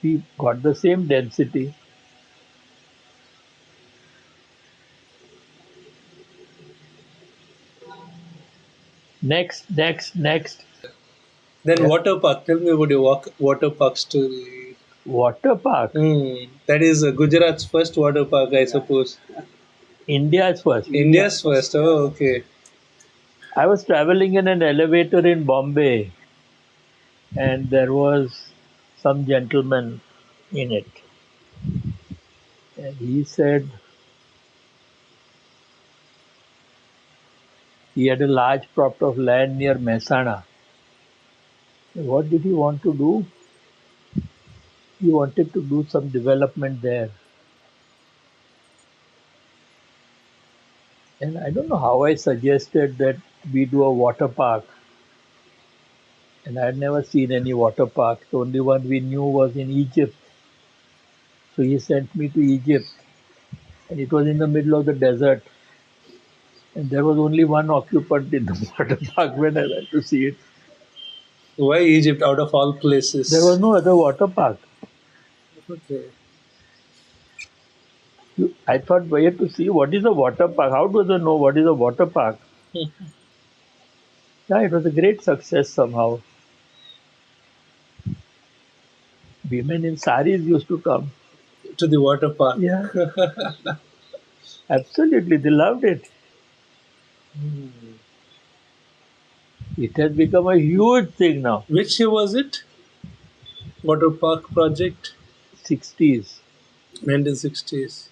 We got the same density. Next. Then water park. Tell me about your water park story. Water park? That is Gujarat's first water park, I suppose. India's first. India's first. Oh, okay. I was traveling in an elevator in Bombay, and there was some gentleman in it. And he said he had a large plot of land near Mehsana. What did he want to do? He wanted to do some development there. And I don't know how I suggested that we do a water park. And I had never seen any water park. The only one we knew was in Egypt. So he sent me to Egypt. And it was in the middle of the desert. And there was only one occupant in the water park when I went to see it. Why Egypt out of all places? There was no other water park. Okay. I thought we had to see what is a water park. How do they know what is a water park? Yeah, it was a great success somehow. Women in saris used to come. To the water park. Yeah. Absolutely, they loved it. It has become a huge thing now. Which year was it? Water park project? 60s. 1960s.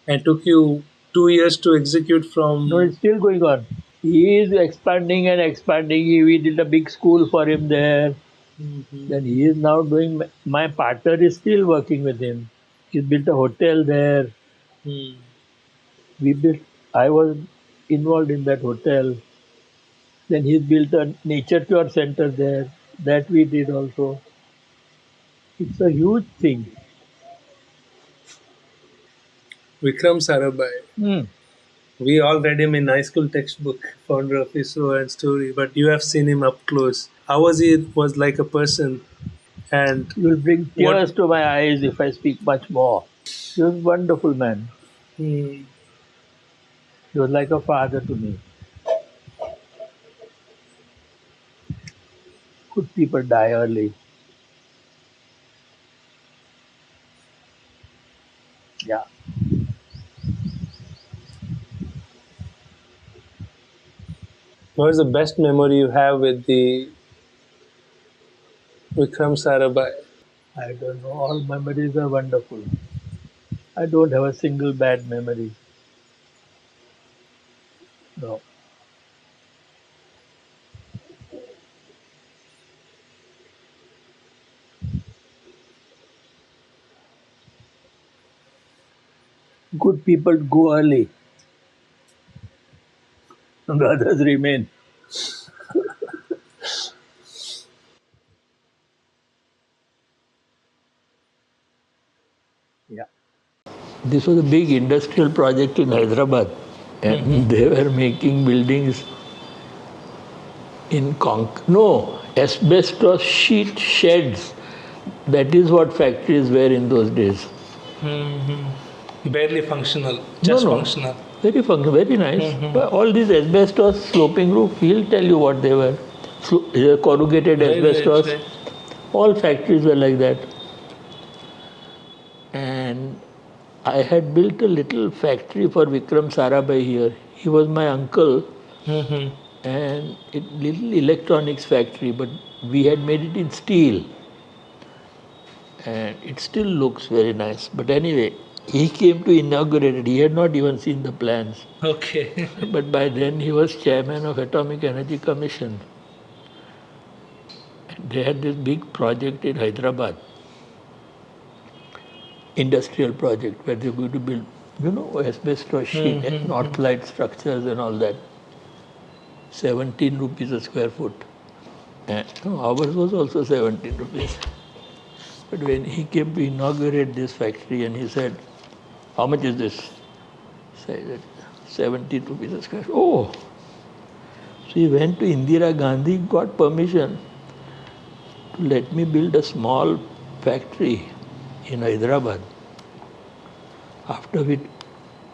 And took you 2 years to execute from. No, it's still going on. He is expanding and expanding. We did a big school for him there. Then he is now doing. My partner is still working with him. He built a hotel there. We built. I was involved in that hotel. Then he built a nature cure center there. That we did also. It's a huge thing. Vikram Sarabhai. We all read him in high school textbook, founder of ISRO and story, but you have seen him up close. How was he? Was like a person, and You will bring tears to my eyes if I speak much more. He was a wonderful man. He was like a father to me. Good people die early. Yeah. what is the best memory you have with the Vikram Sarabhai? I don't know. All memories are wonderful. I don't have a single bad memory. No. Good people go early. And the others remain. Yeah. This was a big industrial project in Hyderabad. And they were making buildings in asbestos sheet sheds. That is what factories were in those days. Barely functional, just functional. Very functional, very nice. But all these asbestos sloping roof, he'll tell you what they were. Corrugated asbestos. Right. All factories were like that. And I had built a little factory for Vikram Sarabhai here. He was my uncle. And a little electronics factory, but we had made it in steel. And it still looks very nice. But anyway, he came to inaugurate it. He had not even seen the plans. Okay. But by then he was chairman of Atomic Energy Commission. And they had this big project in Hyderabad. Industrial project where they were going to build, asbestos sheet and north light structures and all that. 17 rupees a square foot. And ours was also 17 rupees. But when he came to inaugurate this factory and he said, how much is this? I said, 17 rupees a square foot. Oh! So he went to Indira Gandhi, got permission to let me build a small factory in Hyderabad. After which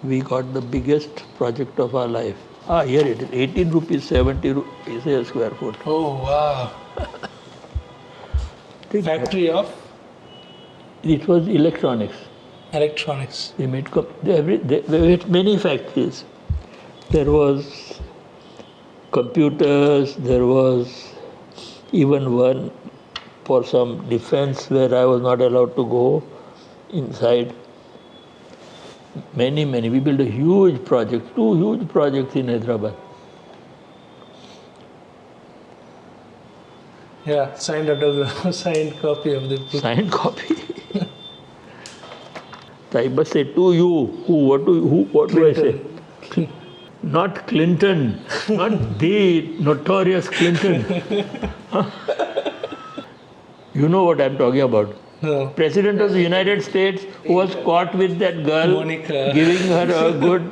we got the biggest project of our life. Here it is, 18 rupees, 70 rupees a square foot. Oh, wow. Factory of? It was electronics. Electronics. They made they had many factories. There was computers, there was even one for some defense where I was not allowed to go inside. Many. We built a huge project, 2 huge projects in Hyderabad. Yeah, signed autograph, signed copy of the book. Signed copy. So I must say to you, what do I say? Not Clinton, not the notorious Clinton. You know what I'm talking about. No. President of the United States who was caught with that girl Monica. giving her a good.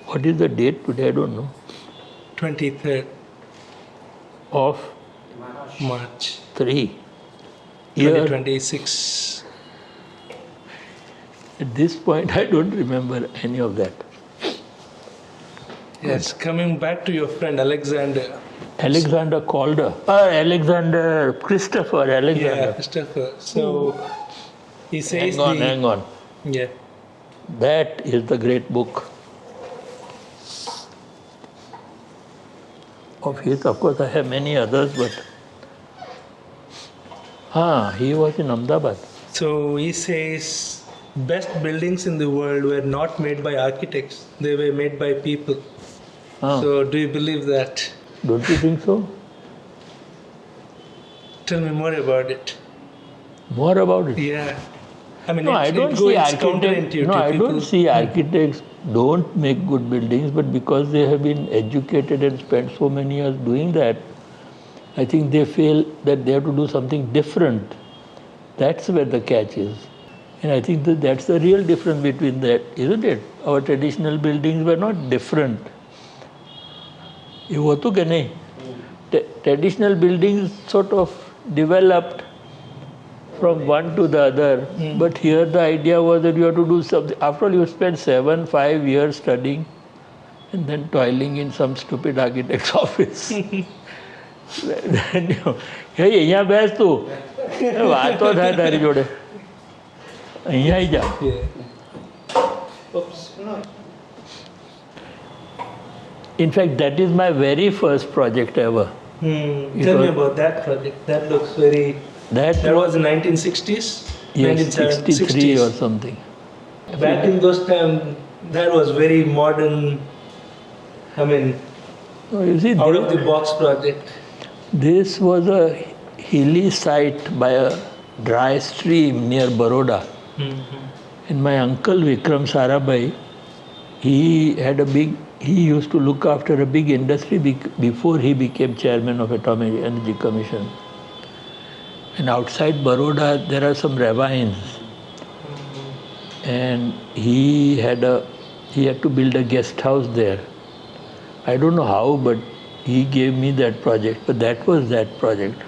What is the date today? I don't know. 23rd Of March 3. Year. 2026. At this point, I don't remember any of that. Yes, coming back to your friend Alexander. Alexander Calder. Alexander Christopher Alexander. Yeah, Christopher. So he says Hang on. Yeah. That is the great book of his. Of course, I have many others, but he was in Ahmedabad. So he says best buildings in the world were not made by architects; they were made by people. So do you believe that? Don't you think so? Tell me more about it. More about it? Yeah. I mean, No, I don't see architects. No, I don't see architects don't make good buildings, but because they have been educated and spent so many years doing that, I think they feel that they have to do something different. That's where the catch is. And I think that's the real difference between that, isn't it? Our traditional buildings were not different. You to ke nahi? Traditional buildings sort of developed from one to the other. But here the idea was that you have to do something. After all, you spent 5 years studying and then toiling in some stupid architect's office. Then અહીંયા બેસ તું વાતો થાય તારી જોડે અહીંયા આવી જા. Oops. No. In fact, that is my very first project ever. Tell me about that project. That looks very. That was in 1960s? Yes, 63 or something. Back in those times, that was very modern, I mean, You see, out of the box project. this was a hilly site by a dry stream near Baroda. And my uncle Vikram Sarabhai, he used to look after a big industry before he became chairman of Atomic Energy Commission. And outside Baroda, there are some ravines. And he had to build a guest house there. I don't know how, but he gave me that project. But that was that project.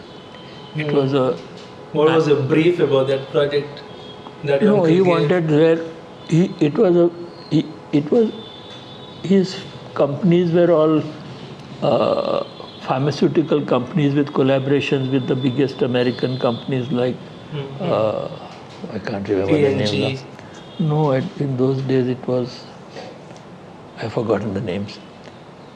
It was a... What was a brief about that project? That No, he wanted there... His companies were all pharmaceutical companies with collaborations with the biggest American companies like... I can't remember the name now. No, in those days it was... I've forgotten the names.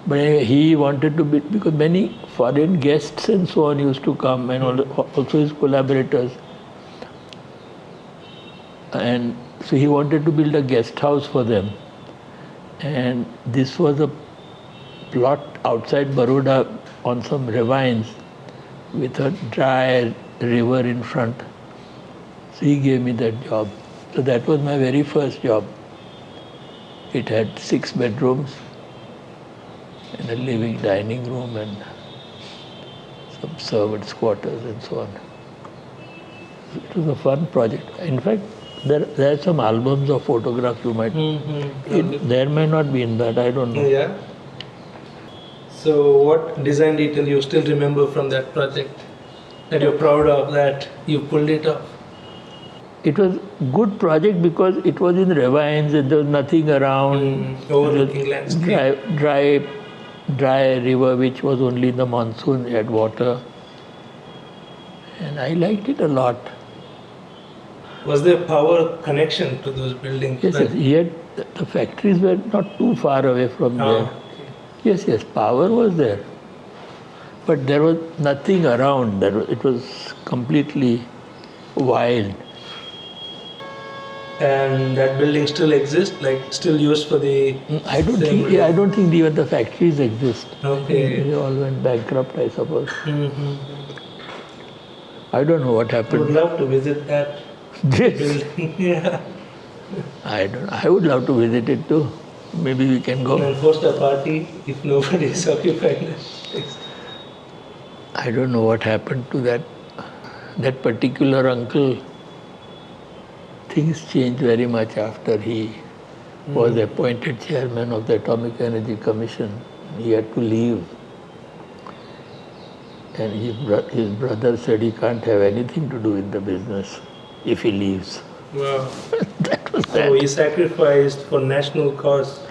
But anyway, he wanted to build, because many foreign guests and so on used to come, and also his collaborators. And so he wanted to build a guest house for them. And this was a plot outside Baroda on some ravines with a dry river in front. So he gave me that job. So that was my very first job. It had 6 bedrooms and a living dining room and some servants' quarters and so on. It was a fun project. In fact, there are some albums of photographs you might... There may not be in that, I don't know. Yeah. So what design detail you still remember from that project that you're proud of, that you pulled it off? It was a good project because it was in ravines and there was nothing around. Overlooking landscape. Dry river which was only in the monsoon, had water. And I liked it a lot. Was there power connection to those buildings? Yes, yet the factories were not too far away from there. Okay. Yes, power was there. But there was nothing around. It was completely wild. And that building still exists, like still used for the. I don't think even the factories exist. Okay. They all went bankrupt, I suppose. Mm-hmm. I don't know what I would happened. love to visit that Yes. building. Yeah. I would love to visit it too. Maybe we can go. And host a party if nobody is occupying that place. I don't know what happened to that particular uncle. Things changed very much after he was appointed chairman of the Atomic Energy Commission. He had to leave. And his brother said he can't have anything to do with the business if he leaves. Wow. That was So that. he sacrificed for national cause.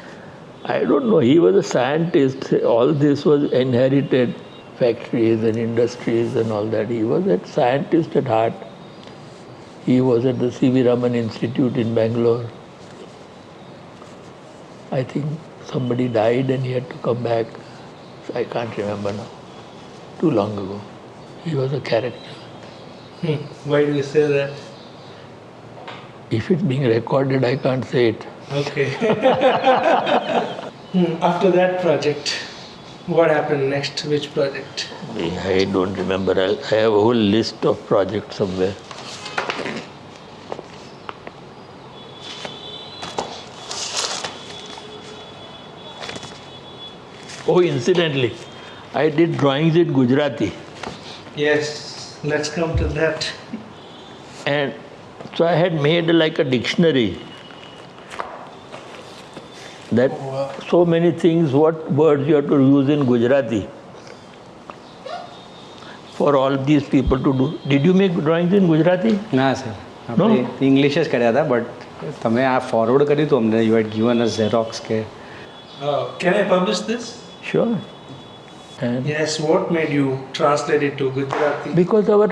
I don't know. He was a scientist. All this was inherited, factories and industries and all that. He was a scientist at heart. He was at the C.V. Raman Institute in Bangalore. I think somebody died and he had to come back. I can't remember now. Too long ago. He was a character. Why do you say that? If it's being recorded, I can't say it. Okay. After that project, what happened next? Which project? I don't remember. I have a whole list of projects somewhere. Oh, incidentally, I did drawings in Gujarati. Yes, let's come to that. And so I had made like a dictionary that so many things, what words you have to use in Gujarati for all these people to do. Did you make drawings in Gujarati? ના sir આપણે English જ કર્યા હતા but તમે આ forward કર્યું હતું અમને you had given us xerox કે Can I publish this? Sure. And Yes, what made you translate it to Gujarati? because our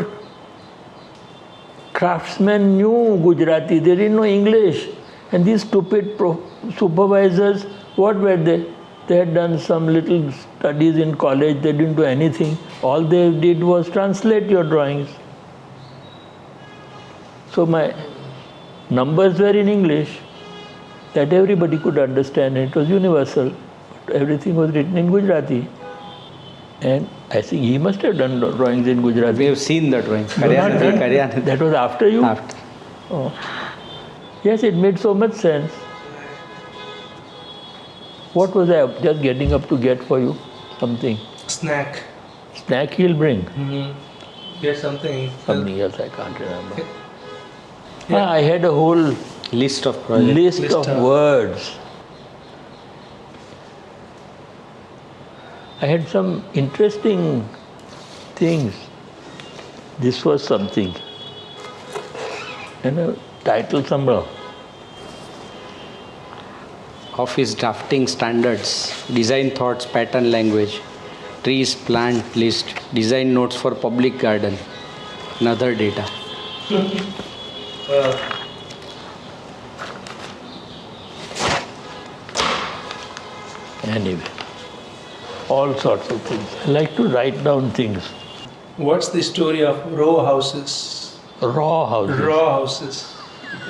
craftsmen knew Gujarati, they didn't know English. And these stupid supervisors, what were they? They had done some little studies in college, they didn't do anything. All they did was translate your drawings. So my numbers were in English, that everybody could understand, it was universal. But everything was written in Gujarati. And I think he must have done drawings in Gujarati. We have seen the drawing No, કર્યા not નથી done. કર્યા નથી That was after you? After. Oh. Yes, it made so much sense. What was I just getting up to get for you? Something. Snack. Snack he'll bring. Get something. Something else I can't remember. I had a whole list of project list List of of- words. I had some interesting things. This was something. And a title somehow. office drafting standards, design thoughts, pattern language, trees, plant list, design notes for public garden, and other data. Anyway, all sorts of things. I like to write down things. What's the story of row houses? Raw houses. Raw houses.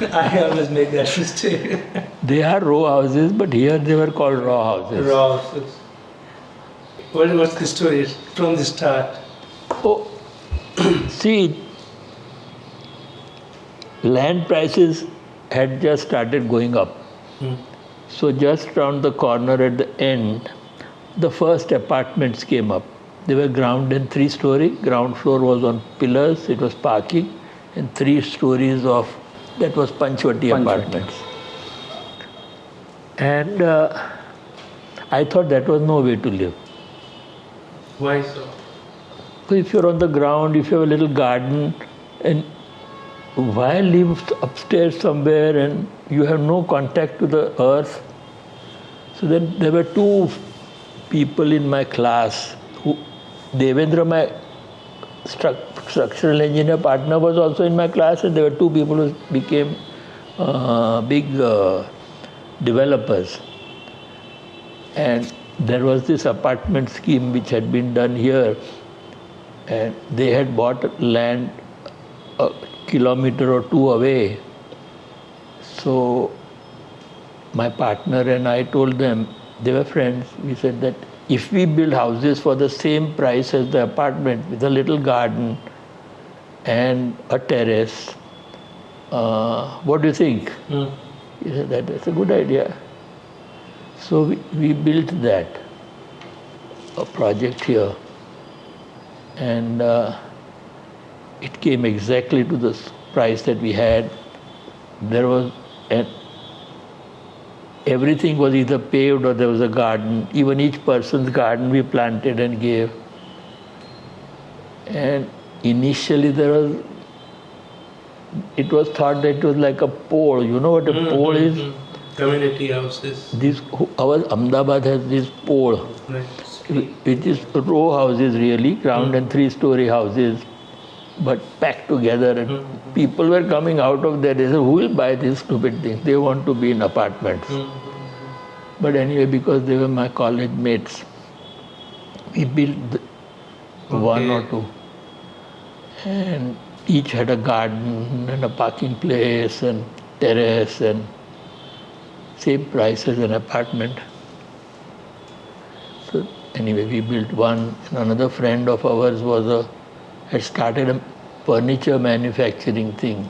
I always make that mistake. They are row houses, but here they were called raw houses. Raw houses. What's the story from the start? Oh, see, land prices had just started going up. So just round the corner at the end, the first apartments came up. They were ground and 3-story. Ground floor was on pillars, it was parking, and 3 stories of, that was Panchvati apartments. And I thought that was no way to live. Why so? So if you're on the ground, if you have a little garden, and why live upstairs somewhere and you have no contact to the earth? So then there were 2 people in my class who, Devendra, my structural engineer partner, was also in my class, and there were 2 people who became big developers. And there was this apartment scheme which had been done here, and they had bought land a kilometer or 2 away. So my partner and I told them, they were friends, we said that if we build houses for the same price as the apartment with a little garden and a terrace, what do you think? He said that's a good idea. So we built that, a project here, and it came exactly to the price that we had. There was everything was either paved or there was a garden. Even each person's garden we planted and gave. And initially it was thought that it was like a pole. You know what a pole is? Community houses. Our Ahmedabad has this pole, which is row houses really, ground and 3-story houses, but packed together. And people were coming out of there. They said, who will buy these stupid things? They want to be in apartments. But anyway, because they were my college mates, we built one or two. And each had a garden and a parking place and terrace and same price as an apartment. So anyway, we built one. And another friend of ours had started a furniture manufacturing thing.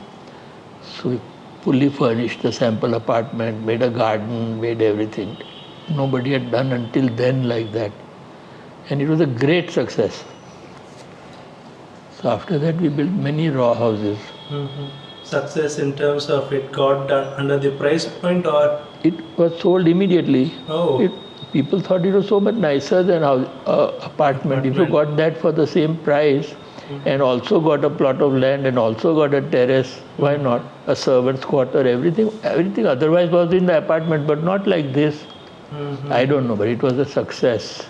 So we fully furnished the sample apartment, made a garden, made everything. Nobody had done until then like that. And it was a great success. So after that, we built many raw houses. Success in terms of it got done under the price point, or? It was sold immediately. Oh. People thought it was so much nicer than apartment. If you got that for the same price and also got a plot of land and also got a terrace, why not? A servant's quarter, everything otherwise was in the apartment, but not like this. I don't know, but it was a success.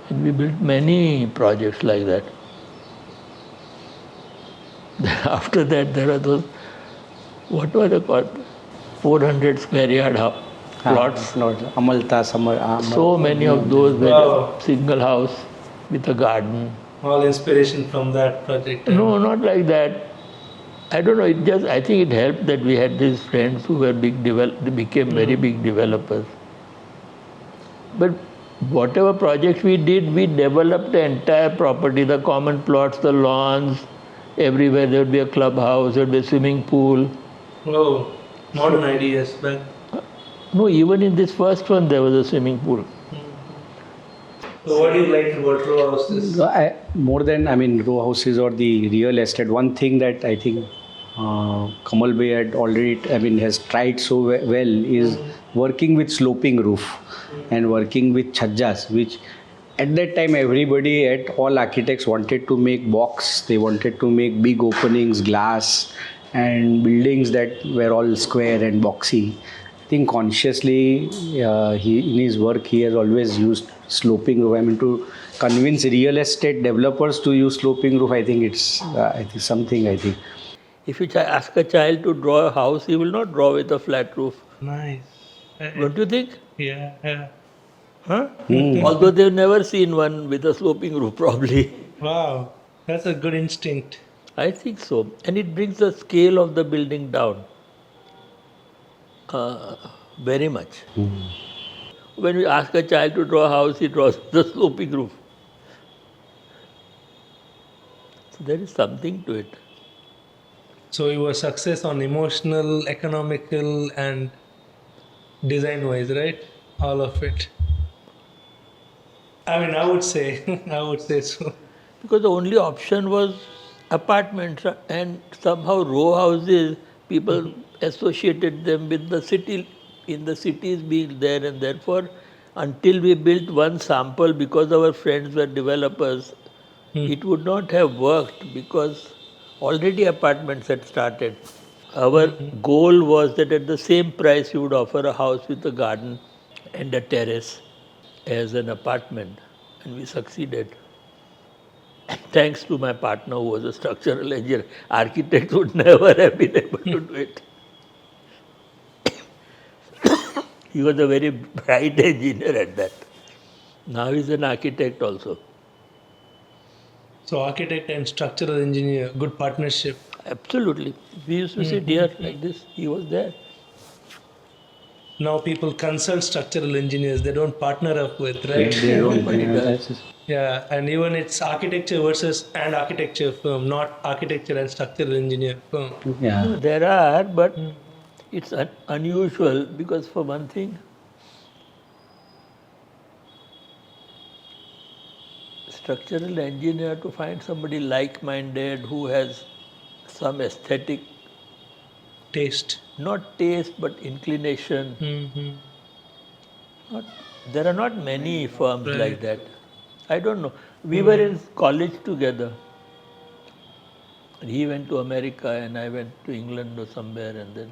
And we built many projects like that. After that, there are those, what were they called? 400 square yard plots. Amalta, So many of those were a single house with a garden. All inspiration from that project. No, not like that. I don't know. I think it helped that we had these friends who were they became very big developers. But whatever projects we did, we developed the entire property, the common plots, the lawns. Everywhere there would be a clubhouse, there would be a swimming pool. Oh, modern ideas back. No, even in this first one there was a swimming pool. So what do you like about row houses? More than row houses or the real estate, one thing that I think Kamal Bhai had already has tried so well is working with sloping roof and working with chhajjas, which at that time everybody all architects wanted to make box, they wanted to make big openings, glass, and buildings that were all square and boxy. I think consciously in his work he has always used sloping roof. To convince real estate developers to use sloping roof, I think it's something. If you ask a child to draw a house, he will not draw with a flat roof. Nice. Don't you think? Yeah. Huh? Although they've never seen one with a sloping roof, probably. Wow, that's a good instinct. I think so. And it brings the scale of the building down very much. When we ask a child to draw a house, he draws the sloping roof. So there is something to it. So you were success on emotional, economical, and design-wise, right? All of it. I would say so. Because the only option was apartments, and somehow row houses, people associated them with the city, in the cities being there, and therefore until we built one sample, because our friends were developers, it would not have worked because already apartments had started. Our goal was that at the same price you would offer a house with a garden and a terrace as an apartment, and we succeeded. Thanks to my partner who was a structural engineer. Architect would never have been able to do it. He was a very bright engineer at that. Now he's an architect also. So architect and structural engineer, good partnership. Absolutely. We used to sit here like this. He was there. Now people consult structural engineers. They don't partner up with, right? They don't. Nobody Yeah, does. that's- Yeah, and even it's architecture versus and architecture firm, not architecture and structural engineer firm. yeah. No, there are, but it's unusual because, for one thing, structural engineer, to find somebody like-minded who has some aesthetic, Taste. not taste but inclination. Mm-hmm. Not, there are not many firms Right. like that. I don't know. We were in college together. He went to America and I went to England or somewhere, and then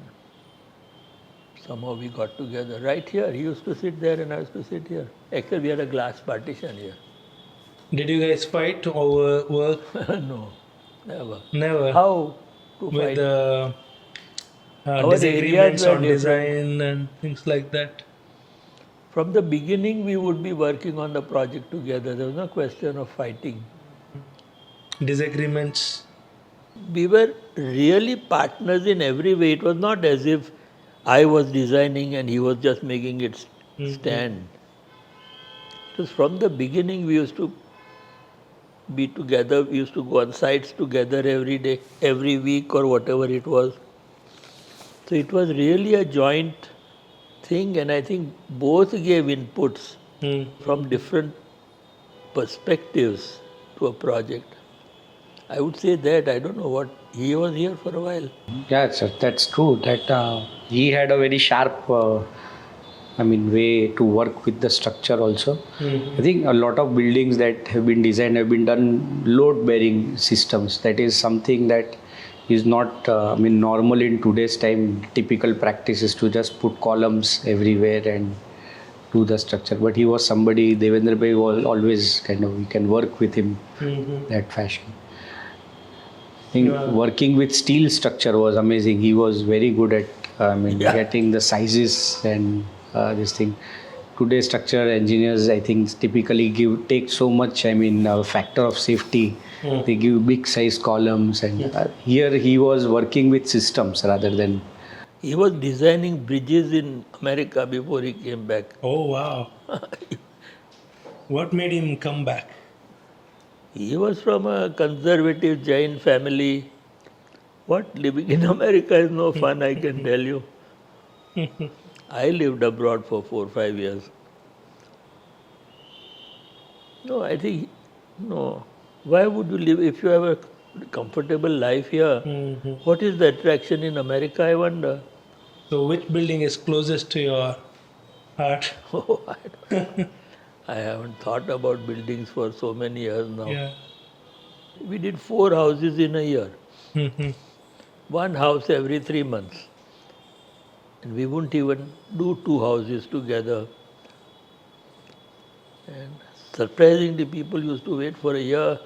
somehow we got together right here. He used to sit there and I used to sit here. Actually, we had a glass partition here. Did you guys fight over work? No, never. Never. How to With fight? the Our disagreements areas were on different. design and things like that? From the beginning, we would be working on the project together. There was no question of fighting. Disagreements? We were really partners in every way. It was not as if I was designing and he was just making it stand. It was from the beginning we used to be together. We used to go on sites together every day, every week or whatever it was. So it was really a joint thing, and I think both gave inputs from different perspectives to a project. I would say that. I don't know what. He was here for a while. Yeah, sir, that's true. That he had a very sharp, way to work with the structure also. I think a lot of buildings that have been designed have been done load-bearing systems. That is something that is not, normal in today's time. Typical practice is to just put columns everywhere and do the structure. But he was somebody, Devendra Bhai was always we can work with him that fashion. I think working with steel structure was amazing. He was very good at getting the sizes and this thing. Today structural engineers, I think, typically take so much, factor of safety. They give big size columns, and here he was working with systems rather than. He was designing bridges in America before he came back. Oh, wow. What made him come back? He was from a conservative Jain family. What, living in America is no fun, I can tell you. I lived abroad for 4 or 5 years. No, I think, no. Why would you live if you have a comfortable life here? What is the attraction in America, I wonder? So, which building is closest to your heart? Oh, I haven't thought about buildings for so many years now. Yeah. We did 4 houses in a year. One house every 3 months. And we wouldn't even do 2 houses together. And surprisingly, people used to wait for a year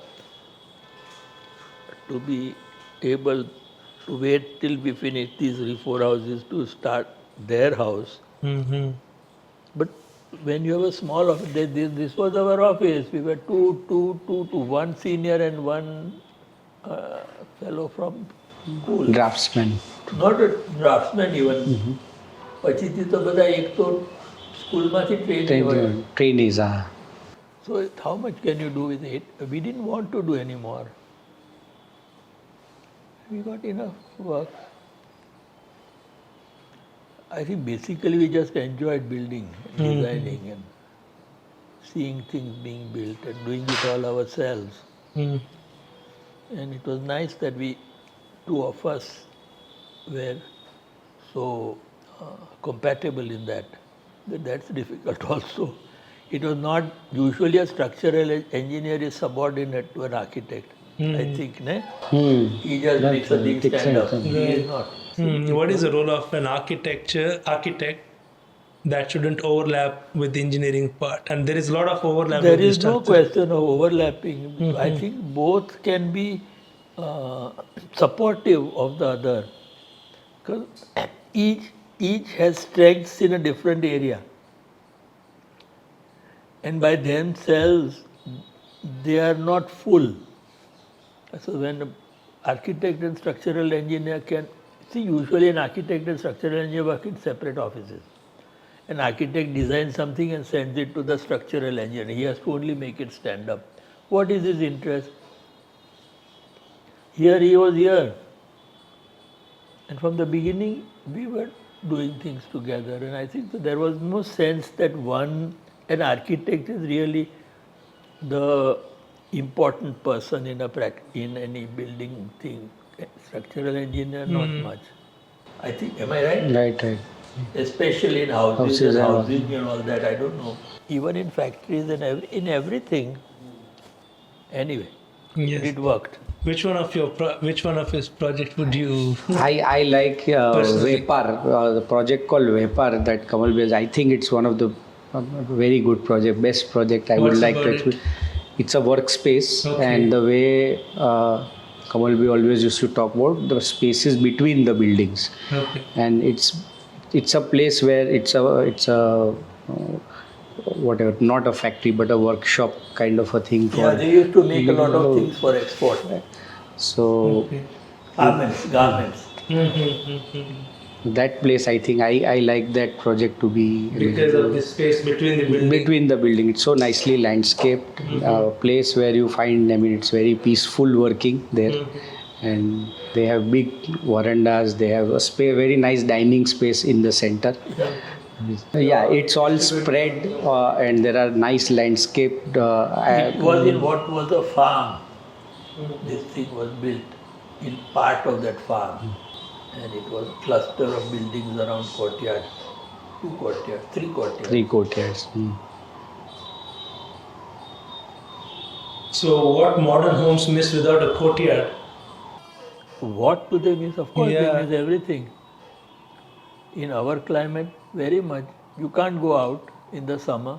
to be able to wait till we finish these 3-4 houses to start their house. But when you have a small office, this was our office. We were two, one senior and one fellow from school. Draftsman. Not a draftsman even. પછીથી તો બધા એક તો સ્કૂલમાંથી train હોય. Trainees. So how much can you do with it? We didn't want to do anymore. We got enough work. I think basically we just enjoyed building, and designing, and seeing things being built and doing it all ourselves. And it was nice that two of us were so compatible in that. That's difficult also. It was not usually a structural engineer is subordinate to an architect. I think, ne? He just makes a thing stand up. He is not. What is the role of an architect that shouldn't overlap with the engineering part? And there is a lot of overlap. There with the is no structure. question of overlapping. I think both can be supportive of the other. Because each has strengths in a different area. And by themselves, they are not full. So when an architect and structural engineer can, see, usually an architect and structural engineer work in separate offices. An architect designs something and sends it to the structural engineer. He has to only make it stand up. What is his interest? Here he was here. And from the beginning, we were doing things together. And I think that there was no sense that an architect is really the important person in any building thing. Structural engineer, not much. I think, am I right? Right. Especially in houses and housing and all that, I don't know. Even in factories and in everything. Anyway, Yes. it worked. Which one of his project would you? I like Vepar, the project called Vepar that Kamal Bhai. I think it's one of the very good project, best project I would What's like about to explain. It's a workspace, Okay. and the way Kamal Bhai always used to talk about the spaces between the buildings, Okay. and it's a place where it's a whatever, not a factory but a workshop kind of a thing for. Yeah, they used to make a lot of things for export. So Okay. Garments. that place, I think I like that project to be Because of the space between the building. between the building. It's so nicely landscaped, place where you find, I mean, it's very peaceful working there. And they have big verandas, they have a very nice dining space in the center. Yeah, it's all spread, and there are nice landscaped. It was in what was a farm. This thing was built in part of that farm. And it was a cluster of buildings around courtyard. 2 courtyards, 3 courtyards. 3 courtyards. So, what modern homes miss without a courtyard? What do they miss? Of course, Yeah. they miss everything. In our climate, very much. You can't go out in the summer.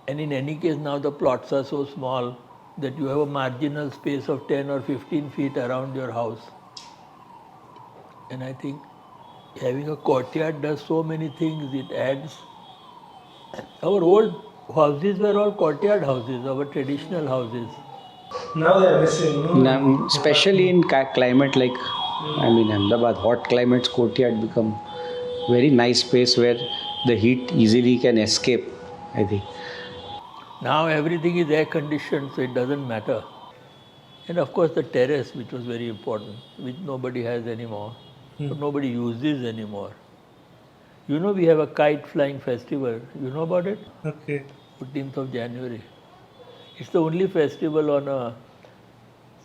And in any case, now the plots are so small that you have a marginal space of 10 or 15 feet around your house. And I think having a courtyard does so many things. It adds. Our old houses were all courtyard houses, our traditional houses. Now they are missing. No? Now, especially in climate like, I mean, Ahmedabad, hot climates, courtyard become very nice space where the heat easily can escape, I think. Now everything is air conditioned, so it doesn't matter. And of course the terrace, which was very important, which nobody has anymore, so nobody uses anymore. You know, we have a kite flying festival. You know about it? Okay. 14th of January. It's the only festival on a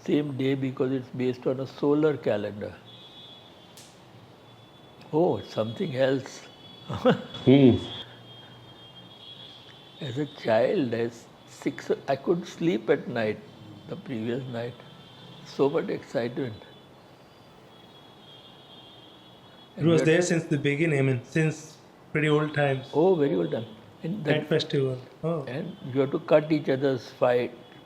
same day because it's based on a solar calendar. Oh, it's something else. As a child, I couldn't sleep at night, the previous night. So much excitement. It was there since the beginning, I mean, since pretty old times. Oh, very old time. And Kite festival. Oh. And you have to cut each other's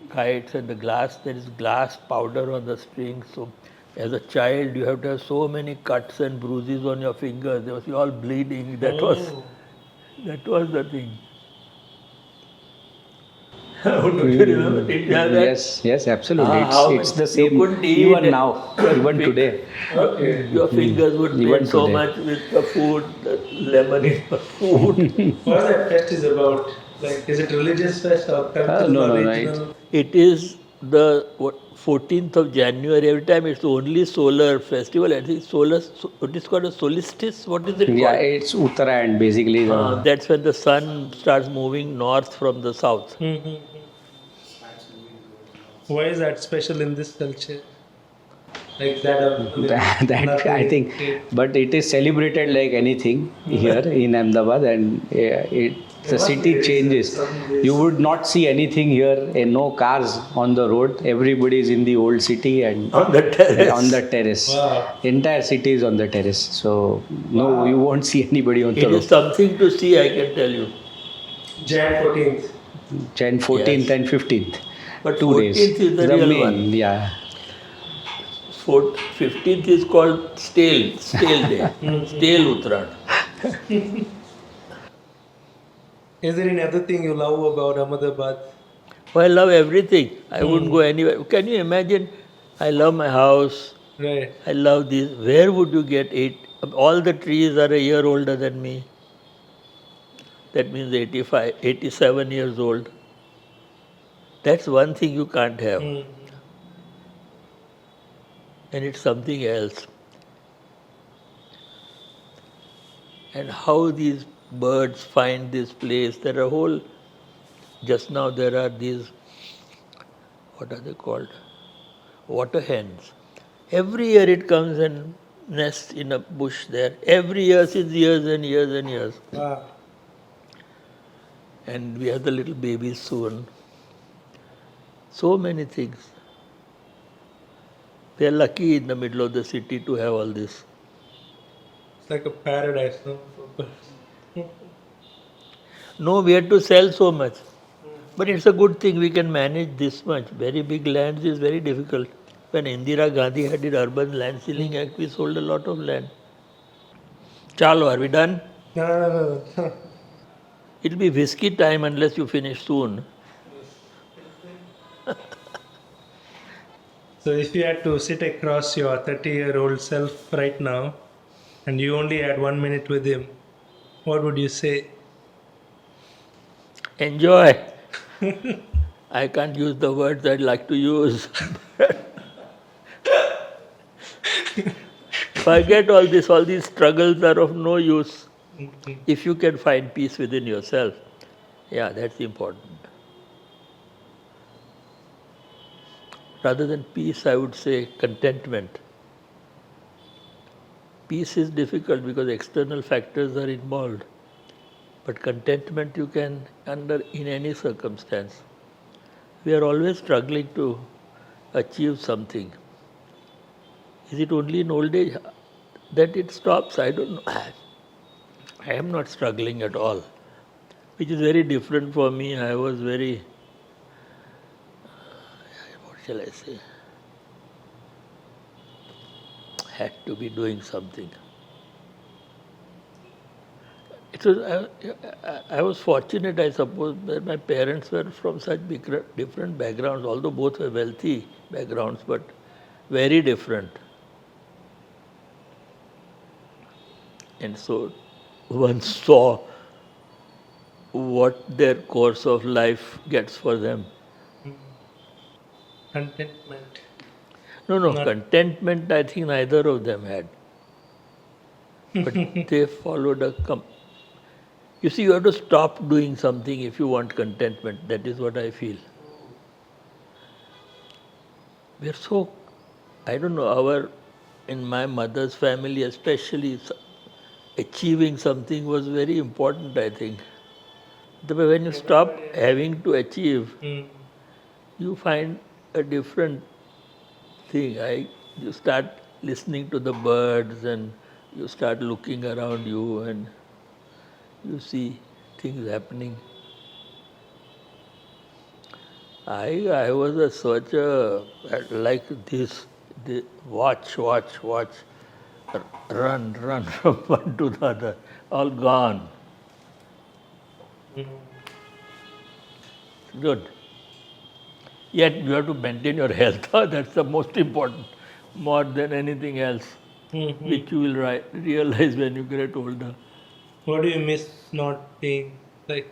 kites and there is glass powder on the strings. So as a child, you have to have so many cuts and bruises on your fingers. They were all bleeding. That was the thing. Don't you remember? Did you have that? Yes, absolutely. It's the You same couldn't even eat now, even today. Your fingers would Even pain so today. much with the food, the lemon in the food. What that fest is about? Like, is it religious fest or cultural no, or no, regional? It is the 14th of January. Every time it's the only solar festival. I think it is called a solstice. What is it Yeah, called? it's Uttarayan basically. That's when the sun starts moving north from the south. Why is that special in this culture? Like that, that I think, but it is celebrated like anything here in Ahmedabad, and the city changes. You would not see anything here, no cars on the road. Everybody is in the old city and On the terrace. on the terrace. Wow. Entire city is on the terrace. So no, you won't see anybody on the It road. is something to see, I can tell you. Jan 14th. Jan 14th Yes. and 15th. But 2 days. 14th is the real main, one. Yeah. 15th is called stale day, stale Uttaran. Is there any other thing you love about Ahmedabad? Oh, I love everything. I wouldn't go anywhere. Can you imagine? I love my house. Right. I love this. Where would you get it? All the trees are a year older than me. That means 85, 87 years old. That's one thing you can't have. And it's something else. And how these birds find this place. There are whole, just now there are these, what are they called? Water hens. Every year it comes and nests in a bush there. Every year since years and years and years. Wow. And we have the little babies soon. So many things. They are lucky in the middle of the city to have all this. It's like a paradise, no? No, we had to sell so much. But it's a good thing we can manage this much. Very big lands is very difficult. When Indira Gandhi had the Urban Land Ceiling Act, we sold a lot of land. Chalo, are we done? No. It'll be whiskey time unless you finish soon. So if you had to sit across your 30-year-old self right now and you only had 1 minute with him, what would you say? Enjoy. I can't use the words I'd like to use. Forget all this, all these struggles are of no use. If you can find peace within yourself, yeah, that's important. Rather than peace, I would say contentment. Peace is difficult because external factors are involved. But contentment you can under in any circumstance. We are always struggling to achieve something. Is it only in old age that it stops? I don't know. I am not struggling at all, which is very different for me. I was very, what shall I say? Had to be doing something. It was, I was fortunate, I suppose, that my parents were from such different backgrounds, although both were wealthy backgrounds, but very different. And so one saw what their course of life gets for them. Contentment. No, contentment I think neither of them had. But they followed a... You see, you have to stop doing something if you want contentment. That is what I feel. We are so... I don't know, in my mother's family especially, achieving something was very important, I think. But when you stop having to achieve, you find a different thing. You start listening to the birds and you start looking around you and you see things happening. I was such a, like this, watch, run from one to the other, all gone. Good. Yet you have to maintain your health. That's the most important, more than anything else, which you will realize when you get older. What do you miss not being, like,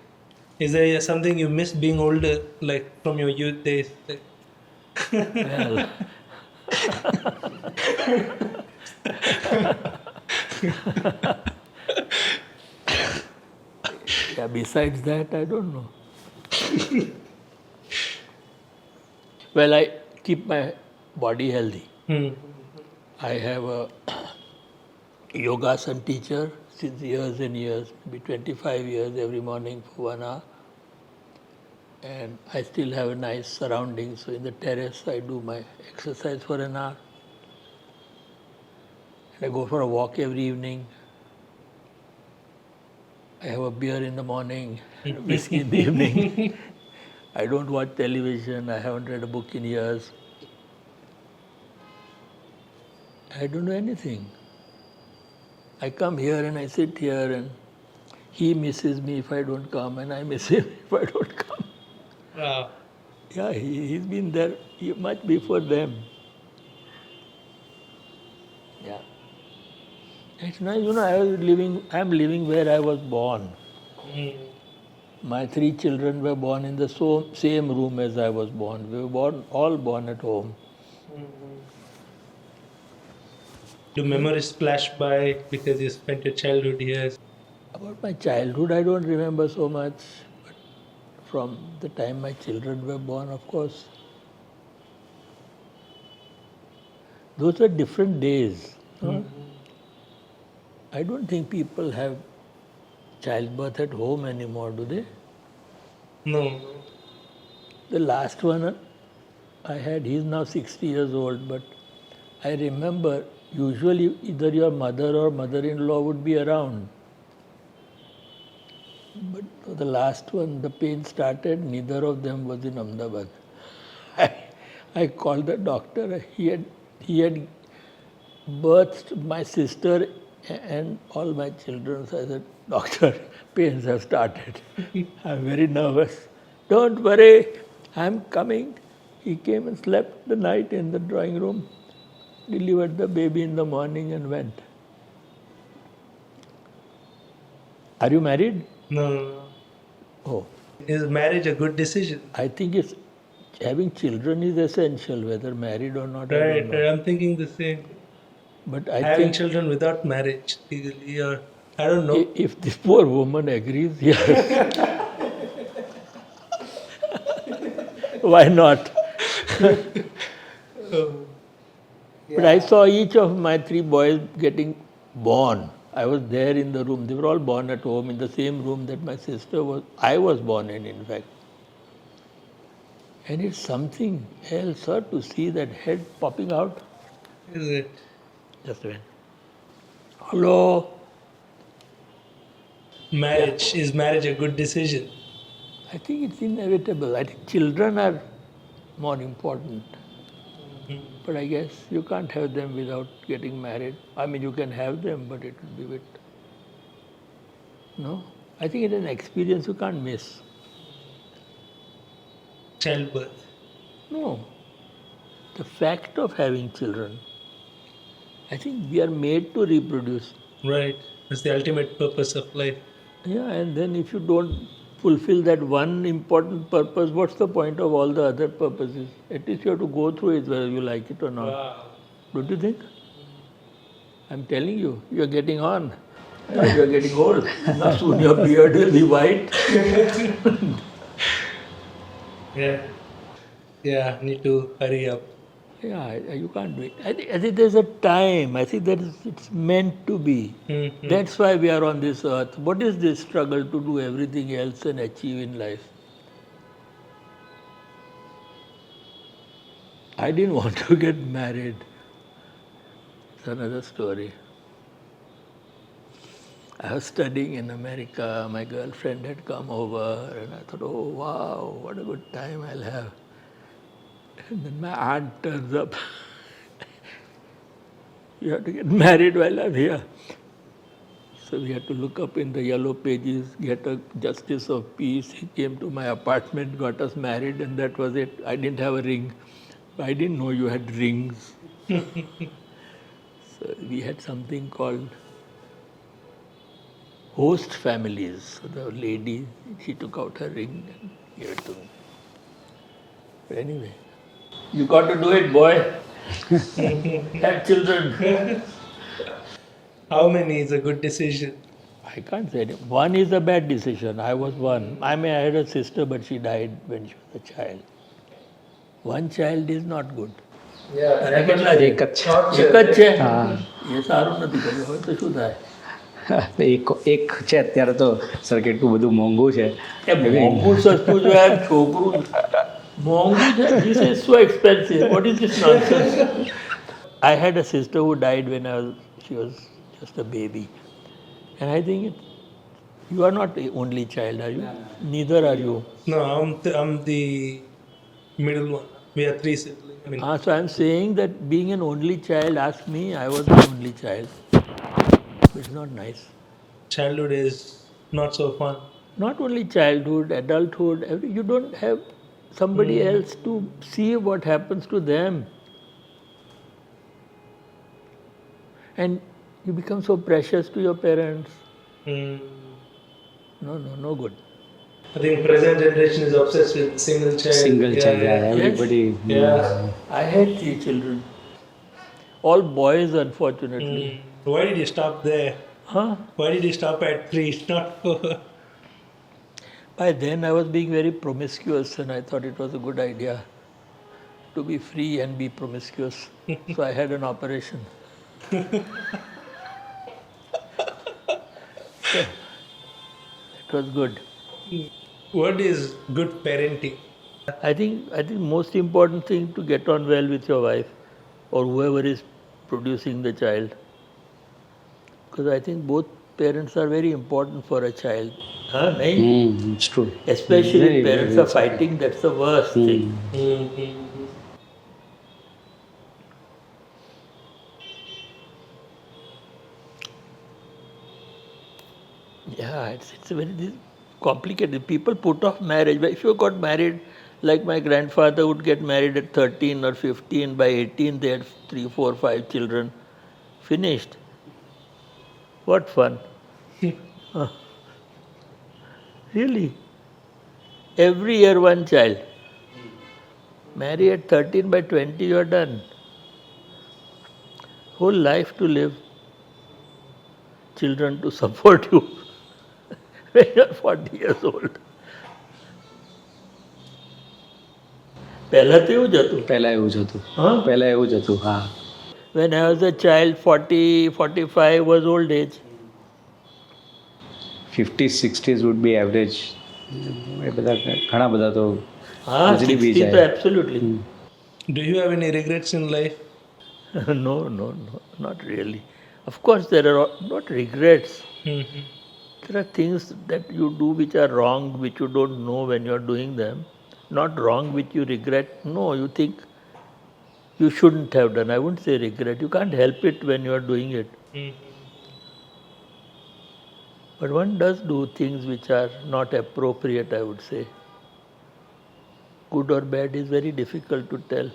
is there something you miss being older, like from your youth days? Like... Well, yeah, besides that, I don't know. Well, I keep my body healthy. I have a yogasan teacher since years and years, maybe 25 years every morning for 1 hour. And I still have a nice surrounding. So in the terrace, I do my exercise for 1 hour. And I go for a walk every evening. I have a beer in the morning, and whiskey in the evening. I don't watch television. I haven't read a book in years. I don't do anything. I come here and I sit here and he misses me if I don't come and I miss him if I don't come. Wow. Yeah, he's been there much before them. Yeah. It's nice, I'm living where I was born. My 3 children were born in the same room as I was born. We were all born at home. Do memories flash by because you spent your childhood here? About my childhood, I don't remember so much. But from the time my children were born, of course, those were different days. Huh? I don't think people have childbirth at home anymore, do they? No. The last one I had, he's now 60 years old, but I remember usually either your mother or mother-in-law would be around. But for the last one, the pain started, neither of them was in Ahmedabad. I called the doctor, he had birthed my sister and all my children. So I said, doctor, pains have started. I'm very nervous. Don't worry, I'm coming. He came and slept the night in the drawing room, delivered the baby in the morning and went. Are you married? No. Oh. Is marriage a good decision? I think having children is essential, whether married or not. Right, I'm thinking the same. But I Having think children without marriage legally, or I don't know. If this poor woman agrees, yes. Why not? But I saw each of my 3 boys getting born. I was there in the room. They were all born at home in the same room that my sister was. I was born in fact. And it's something else, sir, to see that head popping out. Is it? Just a minute. Hello. Marriage. Is marriage a good decision? I think it's inevitable. I think children are more important. But I guess you can't have them without getting married. I mean, you can have them, but it will be a bit. No? I think it's an experience you can't miss. Childbirth. No. The fact of having children. I think we are made to reproduce. Right. That's the ultimate purpose of life. Yeah, and then if you don't fulfill that one important purpose, what's the point of all the other purposes? At least you have to go through it whether you like it or not. Wow. Don't you think? I'm telling you, you're getting on. You're getting old. Now soon your beard will be white. Yeah. Yeah, need to hurry up. Yeah, you can't do it. I think there's a time. I think that it's meant to be. That's why we are on this earth. What is this struggle to do everything else and achieve in life? I didn't want to get married. It's another story. I was studying in America. My girlfriend had come over, and I thought, oh wow, what a good time I'll have. And then my aunt turns up. You have to get married while I'm here. So we had to look up in the yellow pages, get a justice of peace. He came to my apartment, got us married, and that was it. I didn't have a ring. I didn't know you had rings. So we had something called host families. So the lady, she took out her ring and gave it to me. But anyway, you got to do it, boy. Have children. How many is a good decision? I can't say it. One is a bad decision. I was one. I mean, I had a sister, but she died when she was a child. One child is not good. એક જ છે એક જ છે એ સારું નથી કર્યું હવે તો શું થાય એક છે અત્યારે તો સર કેટલું બધું મોંઘું છે મોંઘું સસ્તું જો યાર છોકરું મોંઘું છે This is so expensive. What is this nonsense? I had a sister who died when she was just a baby. And I think you are not the only child, are you? Neither are you. No, I'm the middle one. We are 3 siblings. I mean, So I'm saying that being an only child, ask me, I was an only child. It's not nice. childhood is not so fun. Not only childhood, adulthood, you don't have somebody else to see what happens to them. And you become so precious to your parents. no good. I think present generation is obsessed with single child. Single child, yeah, everybody. Yeah. I had 3 children. All boys, unfortunately. Why did you stop there? Huh? Why did you stop at 3, not 4? By then I was being very promiscuous and I thought it was a good idea to be free and be promiscuous. So I had an operation. So, it was good. What is good parenting? I think most important thing to get on well with your wife or whoever is producing the child. Because I think both parents are very important for a child. Huh? Nahin? It's true. Especially Very, if parents very are fighting, that's the worst thing. Yeah, it's a very complicated. People put off marriage. But if you got married, like my grandfather would get married at 13 or 15, by 18 they had 3, 4, 5 children. Finished. What fun. Really? Every year one child. Marry at 13, by 20 you are done. Whole life to live. Children to support you when you are 40 years old. પહેલા તો એવું જ હતું. પહેલા એવું જ હતું. Huh? પહેલા એવું જ હતું, હા. When I was a child, 40, 45 was old age. 50s, 60s would be average. એ બધા ઘણા બધા તો Ah, easily be 60 જાય. તો absolutely. Do you have any regrets in life? No, not really. Of course, there are not regrets. There are things that you do which are wrong, which you don't know when you are doing them. Not wrong, which you regret. No, you think you shouldn't have done. I wouldn't say regret. You can't help it when you are doing it. But one does do things which are not appropriate, I would say. Good or bad is very difficult to tell.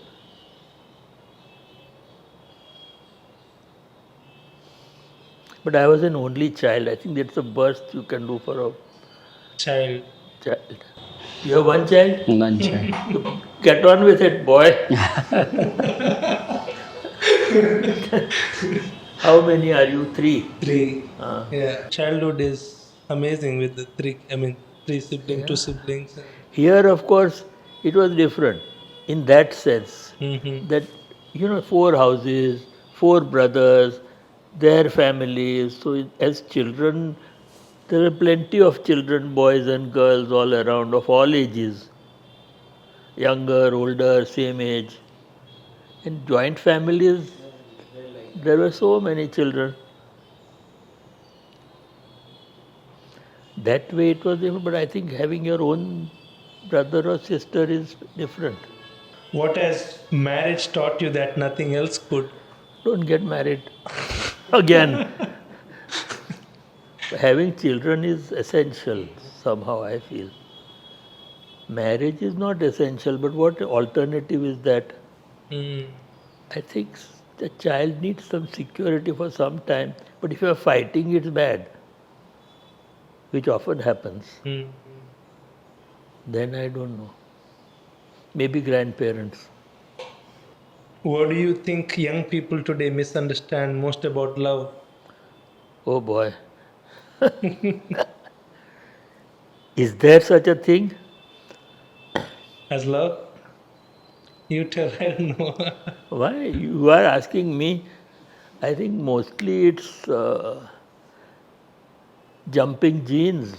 But I was an only child. I think that's the worst you can do for a Child. child. You have one child? One child. Get on with it, boy. How many are you? 3? 3. Ah. Yeah. Childhood is amazing with the 3 siblings, 2 siblings. Here, of course, it was different in that sense. That, 4 houses, 4 brothers, their families. So as children, there are plenty of children, boys and girls all around of all ages. Younger, older, same age. In joint families, there were so many children. That way it was different, but I think having your own brother or sister is different. What has marriage taught you that nothing else could? Don't get married again. Having children is essential, somehow I feel. Marriage is not essential, but what alternative is that? I think the child needs some security for some time, but if you are fighting, it's bad, which often happens. Then I don't know. Maybe grandparents. What do you think young people today misunderstand most about love? Oh boy. Is there such a thing? As love? You tell, I don't know. Why? You are asking me. I think mostly it's jumping genes.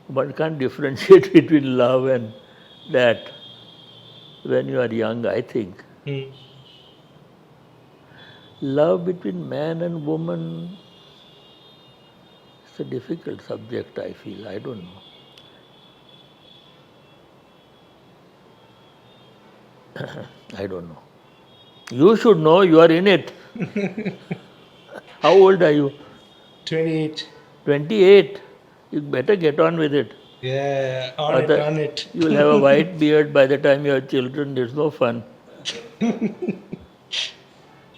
One can't differentiate between love and that when you are young, I think. Love between man and woman is a difficult subject, I feel. I don't know. I don't know. You should know, you are in it. How old are you? 28. 28. You better get on with it. Yeah, on it. You will have a white beard by the time you have children. There's no fun.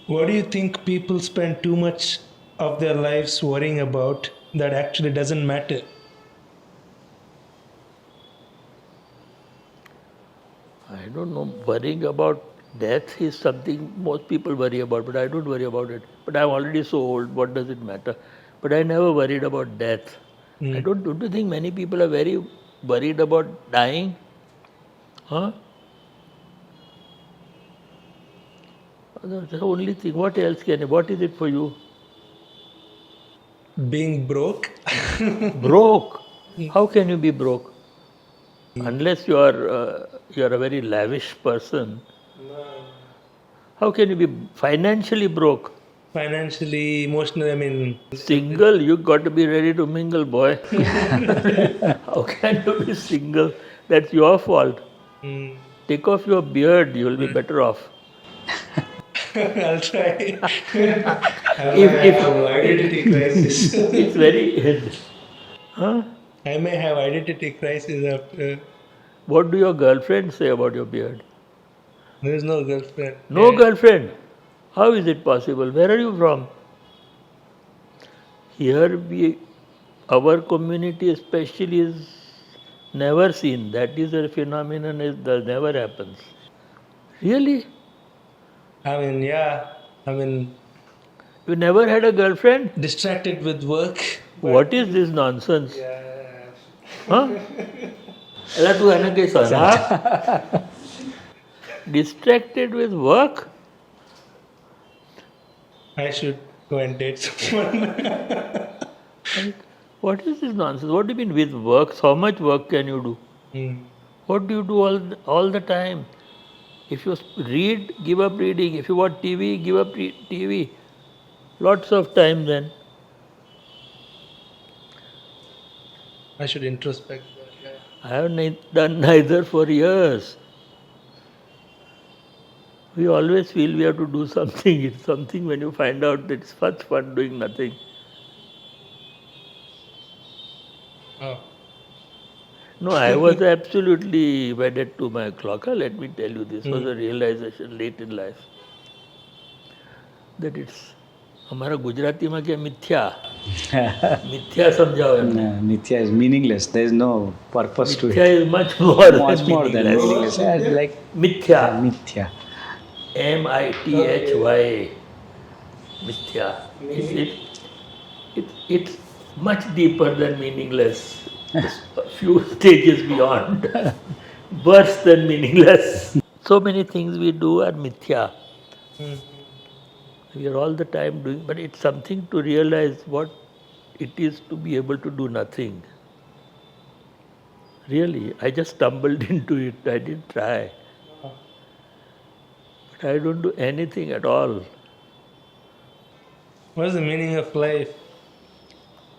What do you think people spend too much of their lives worrying about that actually doesn't matter? I don't know. Worrying about death is something most people worry about, but I don't worry about it. But I'm already so old. What does it matter? But I never worried about death. Don't you think many people are very worried about dying? Huh? That's the only thing. What else can? What is it for you? Being broke. Broke. How can you be broke? Unless you are a very lavish person. How can you be financially broke? Financially, emotionally, I mean. Single, you got to be ready to mingle, boy. How can you be single? That's your fault. Take off your beard, you will be better off. I'll try. If Identity crisis. it's very. Huh? I may have identity crisis after. What do your girlfriend say about your beard? There is no girlfriend. No girlfriend. How is it possible? Where are you from? Here our community especially is never seen. That is a phenomenon that never happens. Really? I mean, yeah. I mean, You never had a girlfriend? distracted with work. What is this nonsense? Yeah. Huh? Ela tu ana ke sana? Distracted with work? I should go and date someone. Like, what is this nonsense? What do you mean with work? How much work can you do? What do you do all the time? If you read, give up reading. If you watch TV, give up TV. Lots of time then. I should introspect. I have done neither for years. We always feel we have to do something. It's something when you find out that it's much fun doing nothing. Oh. No, I was absolutely wedded to my clock. Let me tell you, this was a realization late in life. That it's हमारा गुजराती में क्या मिथ्या मिथ्या समझाओ Mithya is meaningless. There is no purpose to मिथ्या it. is much more Than meaningless. Yeah, like मिथ्या Mithya. MITHY मिथ्या it's much deeper than meaningless. It's a few stages beyond. Worse than meaningless. So many things we do are mithya. We are all the time doing, but it's something to realize what it is to be able to do nothing. Really, I just stumbled into it. I didn't try. But I don't do anything at all. What is the meaning of life?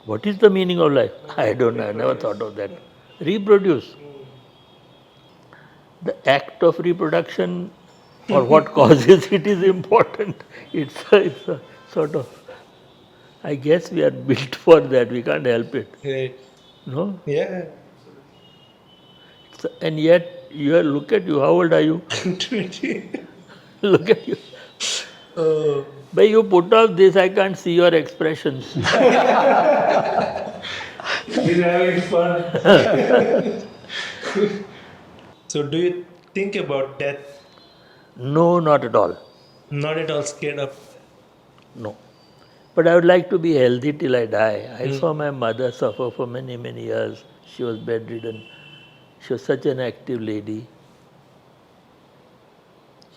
What is the meaning of life? I don't know. I never thought of that. Reproduce. The act of reproduction or what causes it is important. It's a sort of, I guess we are built for that. We can't help it. Right. No? Yeah. And yet, look at you. How old are you? 20. Look at you. Oh. But you put off this, I can't see your expressions. He's having fun. So, do you think about death? No, not at all. Not at all scared of? No. But I would like to be healthy till I die. I saw my mother suffer for many, many years. She was bedridden. She was such an active lady.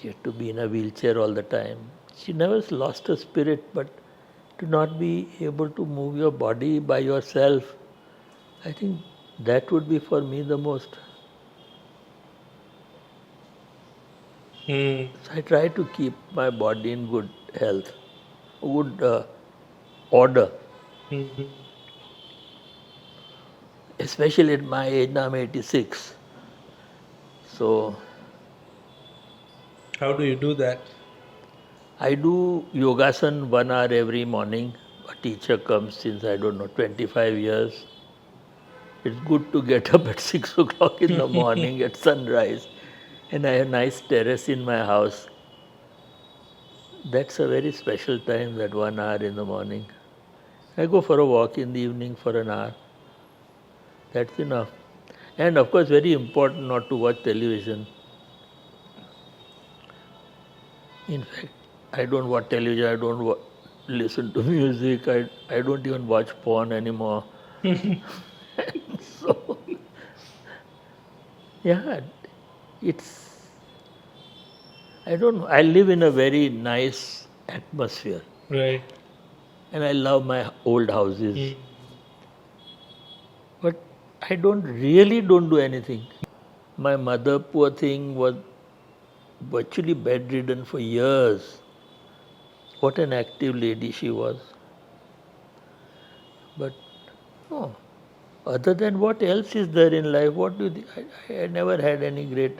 She had to be in a wheelchair all the time. She never lost her spirit, but to not be able to move your body by yourself, I think that would be for me the most. So I try to keep my body in good health, good order. Especially at my age, now I'm 86. So How do you do that? I do yogasan 1 hour every morning. A teacher comes since, I don't know, 25 years. It's good to get up at 6 o'clock in the morning at sunrise. And I have a nice terrace in my house. That's a very special time, that 1 hour in the morning. I go for a walk in the evening for an hour. That's enough. And of course, very important not to watch television. In fact, I don't watch television, I don't listen to music, I don't even watch porn anymore. So, yeah, it's, I don't know, I live in a very nice atmosphere Right. and I love my old houses. But I don't do anything. My mother, poor thing, was virtually bedridden for years. What an active lady she was. But no, other than what else is there in life? What do you think? I never had any great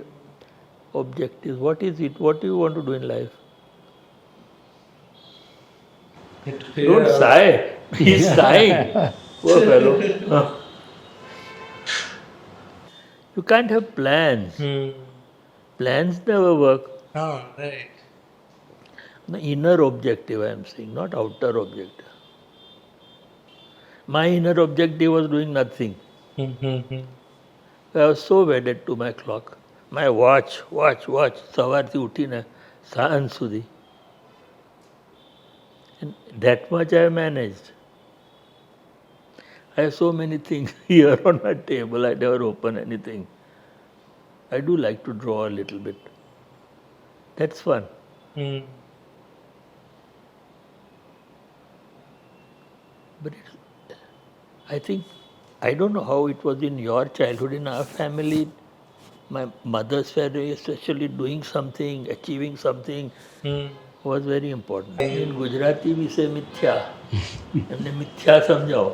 objectives. What is it? What do you want to do in life? Don't sigh. He's sighing. Poor fellow. You can't have plans. Plans never work. Oh, right. The inner objective, I am saying, not outer objective. My inner objective was doing nothing. I was so wedded to my clock. My watch. સવારથી ઉઠીને સાંજ સુધી. And that much I managed. I have so many things here on my table. I never open anything. I do like to draw a little bit. That's fun. But I think, I don't know how it was in your childhood. In our family, my mother's family, especially doing something, achieving something, was very important. In Gujarati, we say mithya. એમને મિથ્યા સમજાવો.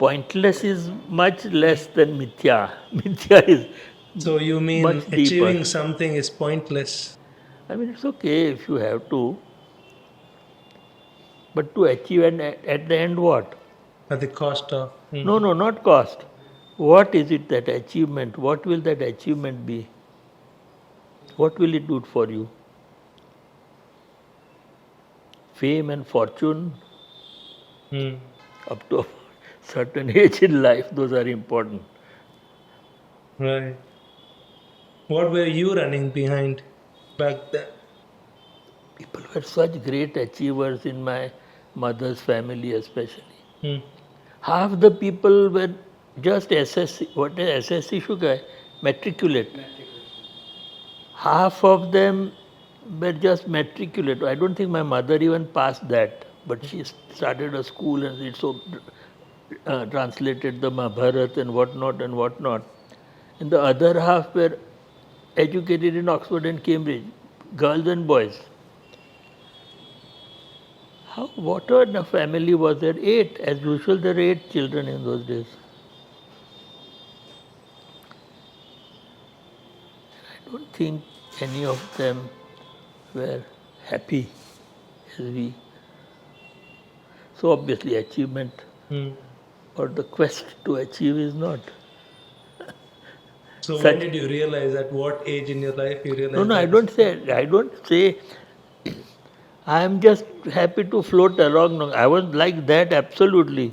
Pointless is much less than mithya. Mithya is So you mean much deeper. achieving something is pointless? I mean, it's okay if you have to. But to achieve, and at the end what? At the cost of... No, not cost. What is it, that achievement? What will that achievement be? What will it do for you? Fame and fortune, up to a certain age in life, those are important. Right. What were you running behind back then? People were such great achievers in my mother's family especially. Half the people were just SSC. What is SSC? શું કહેવાય? Matriculate. Half of them were just matriculate. I don't think my mother even passed that. But she started a school and it so translated the Mahabharata and whatnot. And the other half were educated in Oxford and Cambridge, girls and boys. What a family was there? 8. As usual, there were 8 children in those days. I don't think any of them were happy as we. So obviously achievement or the quest to achieve is not. So when did you realize, at what age in your life you realized? No, I don't say I am just happy to float along. No, I was like that absolutely.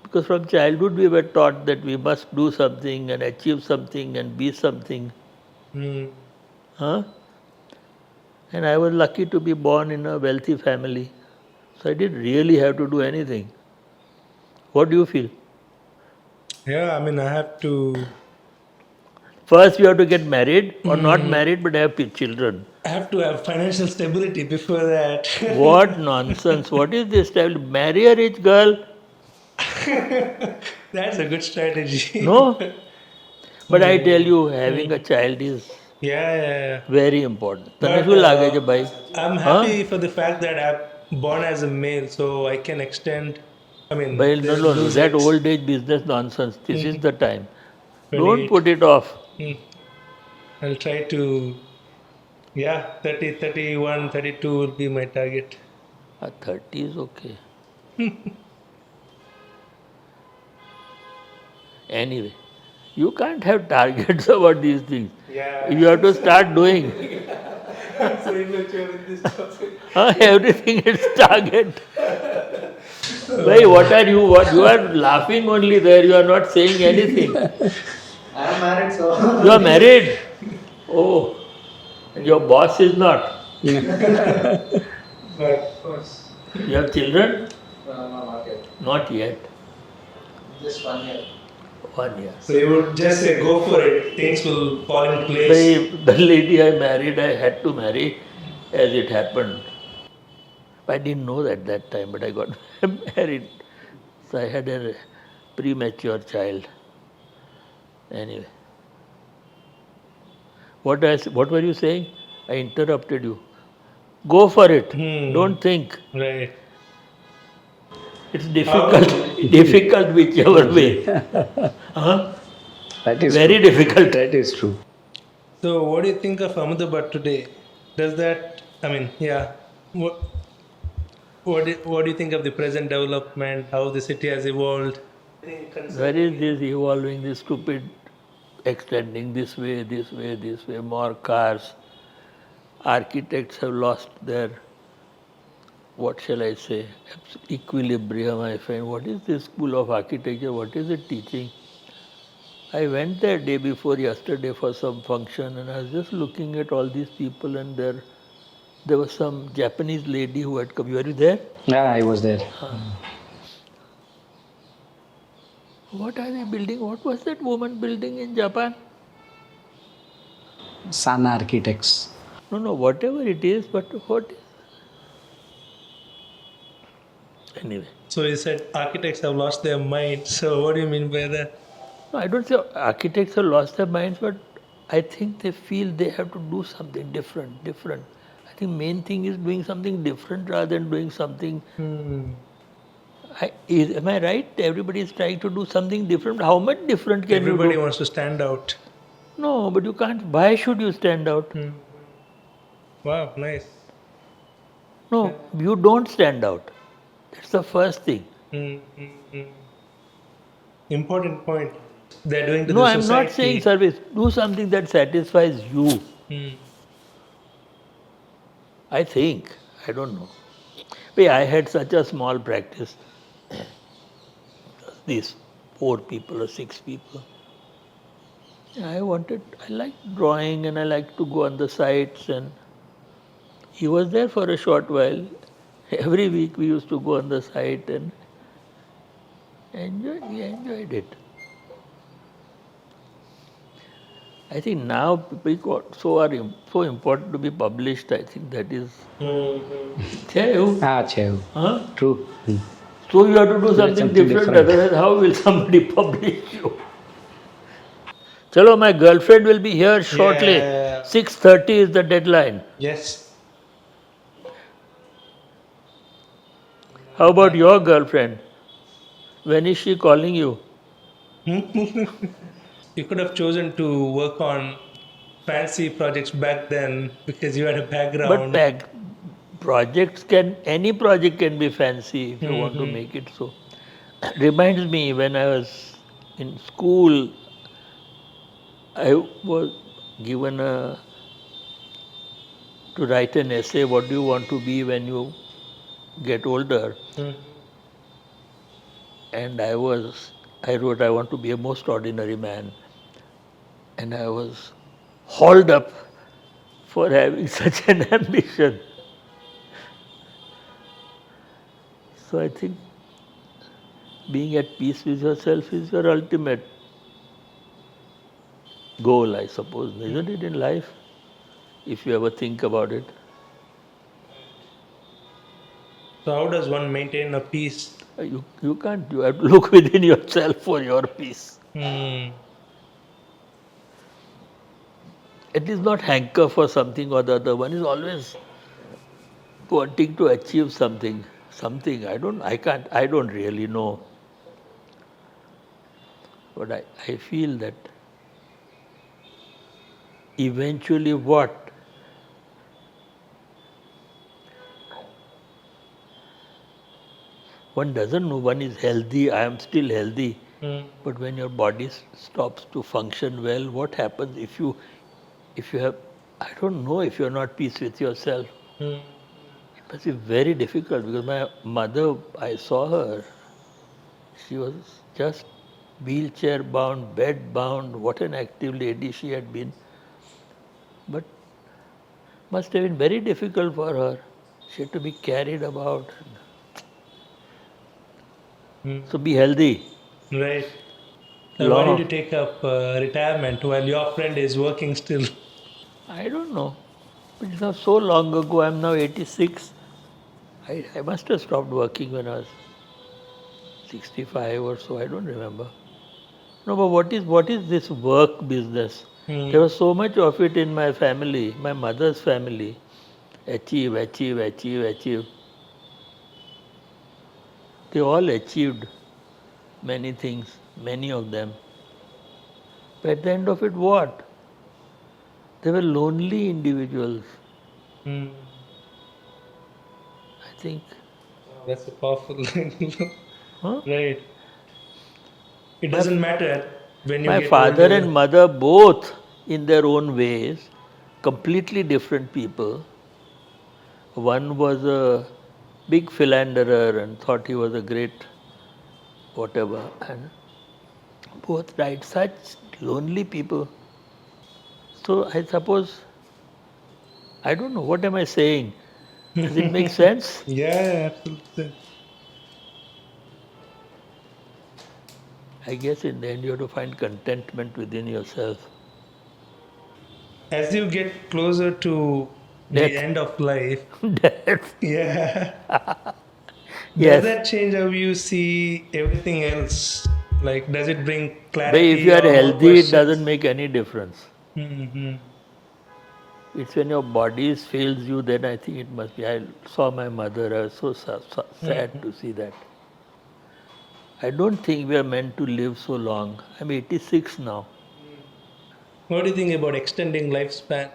Because from childhood we were taught that we must do something and achieve something and be something. And I was lucky to be born in a wealthy family. So I didn't really have to do anything. What do you feel? Yeah, I mean, I have to... First you have to get married or not married but have children. I have to have financial stability before that. What nonsense. What is this style? Marry a rich girl. That's a good strategy. No? But I tell you, having a child is very important. તને શું લાગે છે ભાઈ? I'm happy for the fact that I'm born as a male, so I can extend... I mean... No, that old age business nonsense. This is the time. Don't put it off. I'll try to... 30, 31, 32 will be my target. 30 is okay. Anyway, you can't have targets about these things. You have to start doing. So immature in this topic. Everything is target. Why, what are you? You are laughing only there. You are not saying anything. I am married, so. You are married? Oh, and your boss is not. But of course. You have children? No, not yet. Not yet. Just 1 year. 1 year. So you would just say go for it, things will fall in place. The lady I married, I had to marry as it happened. I didn't know that at that time, but I got married. So I had a premature child. Anyway. What were you saying? I interrupted you. Go for it. Don't think. Right. It's difficult whichever way. Huh? That is Very true. difficult. That is true. So what do you think of Ahmedabad today? Does that, I mean, yeah. What do you think of the present development, how the city has evolved? Where is this evolving, this stupid extending this way, this way, this way, more cars? Architects have lost their, what shall I say, equilibrium, I find. What is this school of architecture? What is it teaching? I went there day before yesterday for some function and I was just looking at all these people and there was some Japanese lady who had come. Were you there? Yeah, I was there. What are they building? What was that woman building in Japan? Sana Architects. No, whatever it is, but what is... Anyway. So you said architects have lost their mind. So what do you mean by that? No, I don't say architects have lost their minds, but I think they feel they have to do something different. I think main thing is doing something different rather than doing something... am I right? Everybody is trying to do something different. How much different can Everybody you do? wants to stand out. No, but you can't. Why should you stand out? Wow, nice. No, you don't stand out. That's the first thing. Important point. They're doing to No, the I'm society. not saying service. Do something that satisfies you. I think. I don't know. But I had such a small practice. These 4 people or 6 people. I liked drawing and I liked to go on the sites, and he was there for a short while. Every week we used to go on the site and we enjoyed it. I think now people so important to be published. I think that is. Chehu. Huh? True. So you have to do something different, different. otherwise how will somebody publish you? Chalo, my girlfriend will be here shortly. Yeah. 6:30 is the deadline. Yes. How about your girlfriend? When is she calling you? You could have chosen to work on fancy projects back then because you had a background. But any project can be fancy if you want to make it so. Reminds me when I was in school, I was given to write an essay, what do you want to be when you get older? And I wrote, I want to be a most ordinary man. And I was hauled up for having such an ambition. So I think being at peace with yourself is your ultimate goal, I suppose, isn't it, in life? If you ever think about it. So how does one maintain a peace? You can't. You have to look within yourself for your peace. At least not hanker for something or the other. One is always wanting to achieve something. I don't really know. But I feel that eventually what? One doesn't know. One is healthy. I am still healthy. But when your body stops to function well, what happens if you have, I don't know, if you're not peace with yourself? It must be very difficult, because my mother, I saw her, she was just wheelchair bound, bed bound. What an active lady she had been. But must have been very difficult for her. She had to be carried about. So be healthy. Right. Now, why did you take up retirement while your friend is working still? I don't know. But it's now so long ago. I'm now 86. I must have stopped working when I was 65 or so. I don't remember. No, but what is this work business? There was so much of it in my family, my mother's family. Achieve, achieve, achieve, achieve. They all achieved many things, many of them. But at the end of it, what? They were lonely individuals. I think. That's a powerful thing. Huh? Right. It doesn't matter when you My get father older. and mother, both in their own ways, completely different people. One was a big philanderer and thought he was a great whatever, and both died such lonely people. So I suppose, I don't know, what am I saying? Does it make sense? Yeah, absolutely. I guess in the end you have to find contentment within yourself. As you get closer to Death. the end of life, Death. yeah, does Yes. that change how you see everything else? Like, does it bring But clarity if you are or more healthy, it questions? doesn't make any difference. Mm-hmm. It's when your body fails you, then I think it must be. I saw my mother, I was so sad to see that. I don't think we are meant to live so long. I'm 86 now. What do you think about extending lifespan?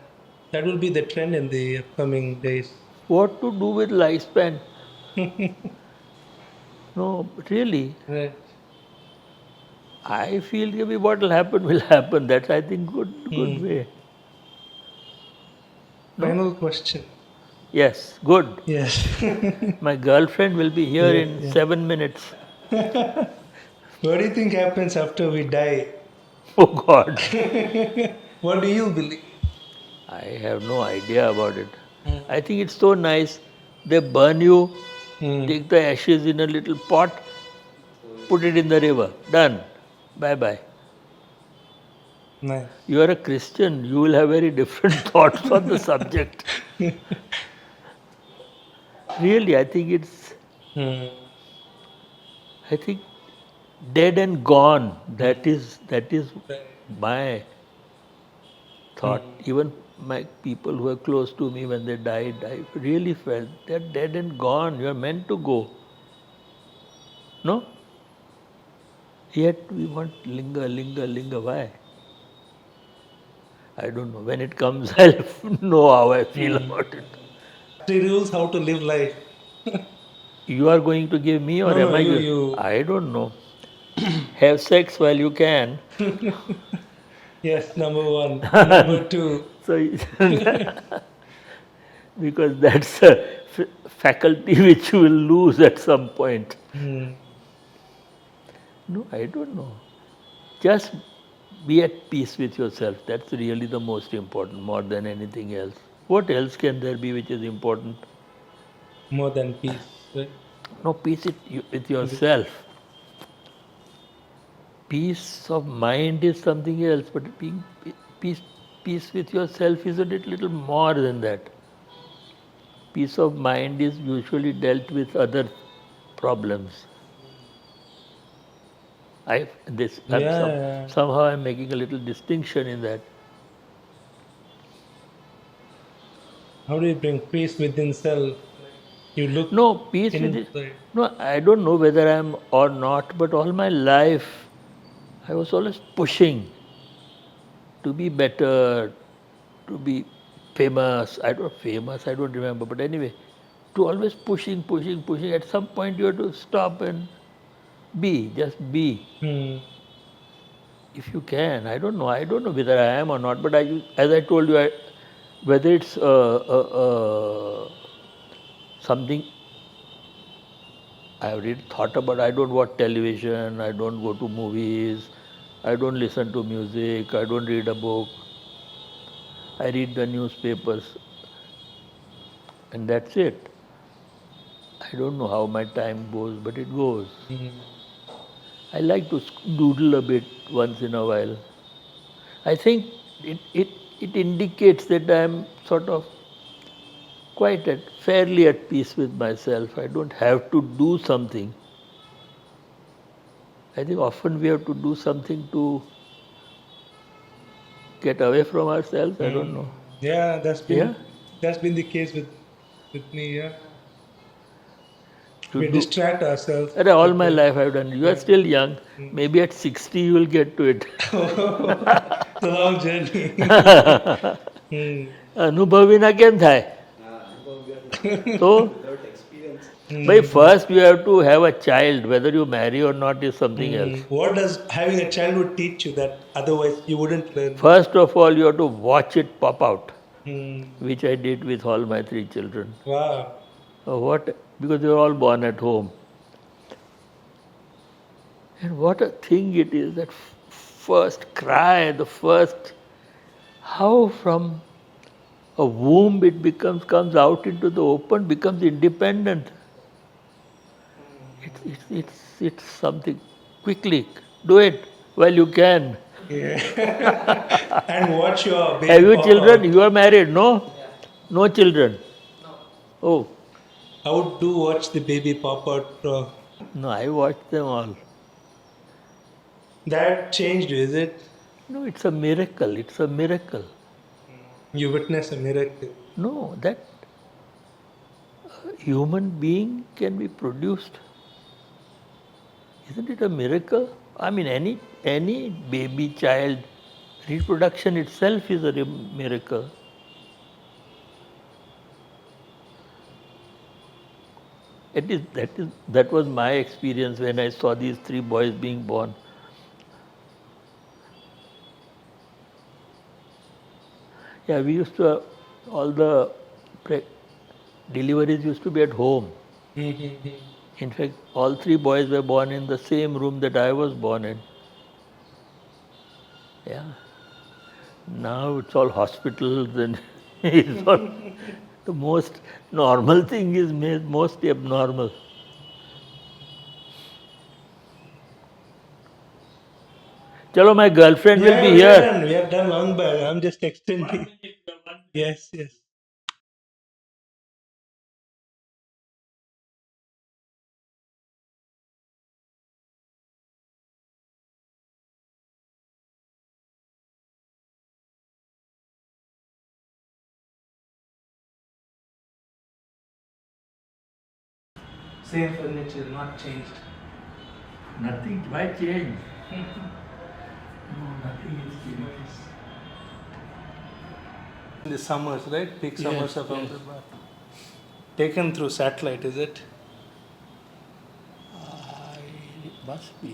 That will be the trend in the upcoming days. What to do with lifespan? No, really. Right. I feel maybe what will happen. That's, I think, good way. Final question. Yes, good. Yes. My girlfriend will be here in 7 minutes. What do you think happens after we die? Oh God. What do you believe? I have no idea about it. I think it's so nice. They burn you, take the ashes in a little pot, put it in the river. Done. Bye bye. Nice. You are a Christian, you will have very different thoughts on the subject. Really, I think it's, I think dead and gone. That is my thought. Even my people who are close to me, when they died, I really felt they're dead and gone. You are meant to go. No? Yet we want linger, linger, linger. Why? I don't know. When it comes, I'll know how I feel about it. 3 rules how to live life. You are going to give me, or No, am I going? you. I don't know. Have sex while you can. Yes, number 1. Number 2. So, because that's a faculty which you will lose at some point. No, I don't know. Just be at peace with yourself. That's really the most important, more than anything else. What else can there be which is important? More than peace. Right? No, peace with yourself. Peace of mind is something else, but being peace with yourself is a little more than that. Peace of mind is usually dealt with other problems. Somehow I'm making a little distinction in that. How do you bring peace within self? You look. No, peace within. No, I don't know whether I am or not, but all my life I was always pushing to be better, to be famous. I don't remember, but anyway, to always pushing. At some point you have to stop and just be. If you can, I don't know whether I am or not, but as I told you, whether it's something I have really thought about. I don't watch television, I don't go to movies, I don't listen to music, I don't read a book. I read the newspapers, and that's it. I don't know how my time goes, but it goes. I like to doodle a bit once in a while. I think it indicates that I am sort of fairly at peace with myself. I don't have to do something. I think often we have to do something to get away from ourselves. I don't know. Yeah, Yeah? that's been the case with me. Yeah, To we do. distract ourselves. All my life I've done. You are still young. Maybe at 60 you will get to it. It's a long journey. અનુભવ વિના કેમ થાય તો ભાઈ first you have to have a child, whether you marry or not is something else. What does having a childhood teach you that otherwise you wouldn't learn? First of all, you have to watch it pop out, which I did with all my 3 children. Wow. What? Because they were all born at home. And what a thing it is, that first cry, the first, how from a womb it comes out into the open, becomes independent. It's something. Quickly, do it while you can. And watch your baby. Have you pop children? out. You are married, no? No children? Oh, How do watch the baby pop out? no, I watched them all. That changed you, is it? No, it's a miracle. It's a miracle. You witness a miracle. No, that a human being can be produced. Isn't it a miracle? I mean, any baby child, reproduction itself is a miracle. That was my experience when I saw these 3 boys being born. Yeah, we used to, all the deliveries used to be at home. In fact, all 3 boys were born in the same room that I was born in. Yeah. Now it's all hospitals and it's all, the most normal thing is made most abnormal. Chalo, my girlfriend will be here. We have done long back. I'm just extending. Yes, yes. Same furniture, not changed. Nothing, why change? No, nothing is changed. In the summers, right? Peak summers of yes. Ahmedabad. Taken through satellite, is it? It must be.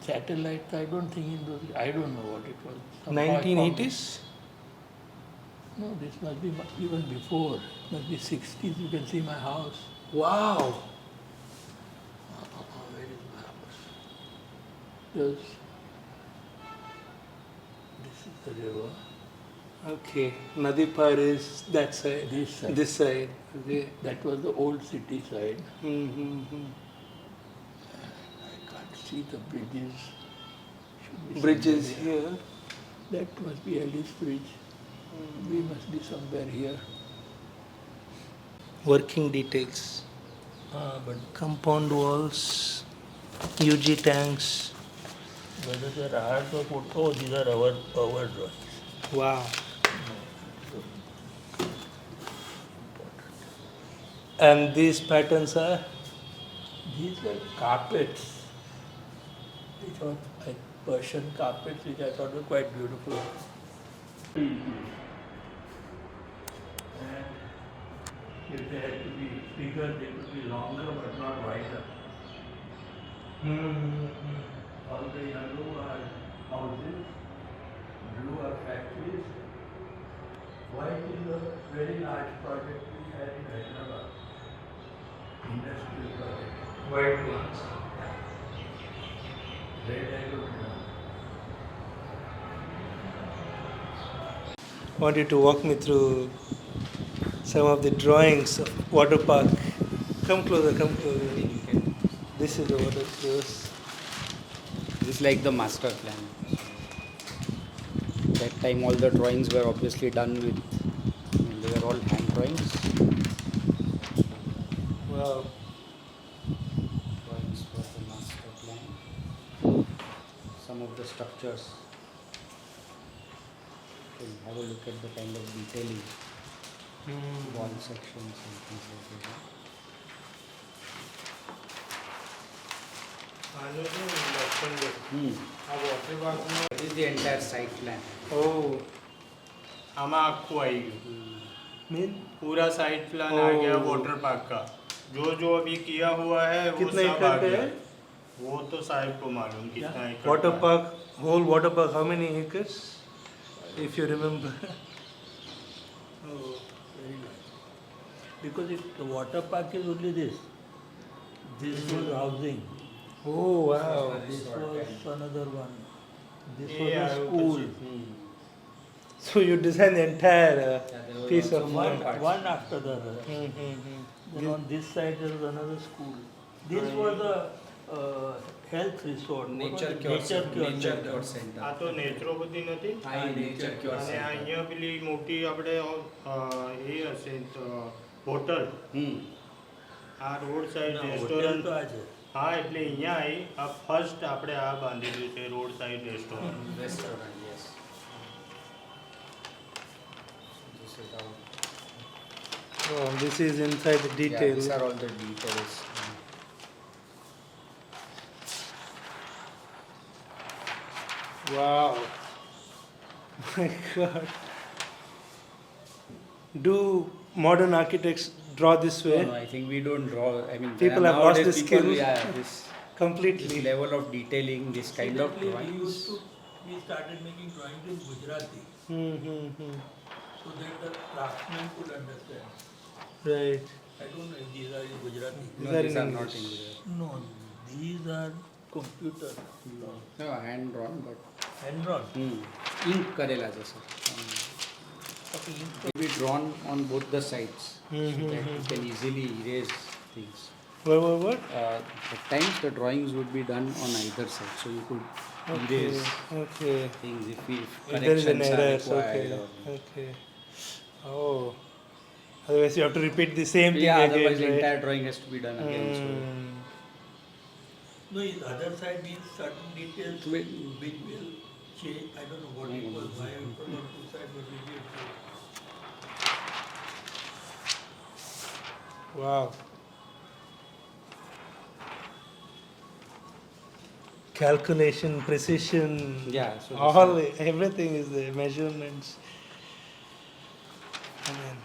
Satellite, I don't think in those, I don't know what it was. 1980s? No, this must be even before. It must be 60s. You can see my house. Wow. Where is my house? This is the river. Okay. Nadipar is that side. This side. This side. Okay. That was the old city side. Mm-hmm. I can't see the bridges. Should be Bridges somewhere here. That must be Alice Bridge. We must be somewhere here. Working details. But Compound walls. UG tanks. whether there are the photo, these are our drawings. Wow. And these patterns are? These were carpets, which were like Persian carpets, which I thought were quite beautiful. And if they had to be bigger, they could be longer but not wider. All the yellow are houses, blue are factories, white is a very large project we had in Hyderabad, industrial project. White ones. Red I don't know. want you to walk me through some of the drawings of water park. Come closer, come closer. This is the water close. This is like the master plan. That time all the drawings were obviously done with, they were all hand drawings. Wow. Drawings for the master plan. Some of the structures. You can have a look at the kind of detailing, wall sections and things like that. This is the entire site plan. Oh. આમાં આખું આવી ગયું Mean? पूरा side plan आ गया water park का जो अभी किया हुआ है वो कितने सब एकड़ आ का गया है? वो तो साहिब को मालूम कितना एकड़ Water का है। park, whole water park, how many acres? If you remember. Oh, very nice. Because the water park is only this. This was housing. Oh, wow. This was another one. This was Yeah, a school. So you designed the entire piece of One, land. one after the other. Then on this side there was another school. This was a health resort. Nature Nature cure cure center. center. આ તો નેત્રોપતિ નથી Nature cure અને center. અહીંયા પેલી મોટી આપણે એ હશે hotel આ road side No, hotel restaurant તો આ છે. હા એટલે અહીંયા આવી આ ફર્સ્ટ આપણે આ બાંધેલું છે road side restaurant Restaurant, yes. This is our, Oh, this is inside the yeah, detail. these are all the details. Wow. My God. Do modern architects draw this way? No, I think we don't draw. I mean, People have lost nowadays the people, skill. Yeah, this Completely. level of detailing, this kind of Secondly, drawings. we started making drawings in Gujarati Mm-hmm. so that the craftsman could understand. Right. I don't know if these are in Gujarati. These No, are these in are not in English. Gujarat. No, these are computer. No, hand drawn, but Hand drawn. ink करेला जैसा. Maybe drawn on both the sides so that you can easily erase things. What? At times the drawings would be done on either side, so you could Okay. erase Okay. things if If there is an corrections are error, required. okay. Okay. Oh. Otherwise, you have to repeat the same thing Yeah, again, otherwise the right? entire drawing has to be done again. No, the other side means certain details Wait. which will change. I don't know what it was. Why I forgot two sides, but we did. Wow. Calculation, precision, Yeah, so all everything is there. Measurements. Amen.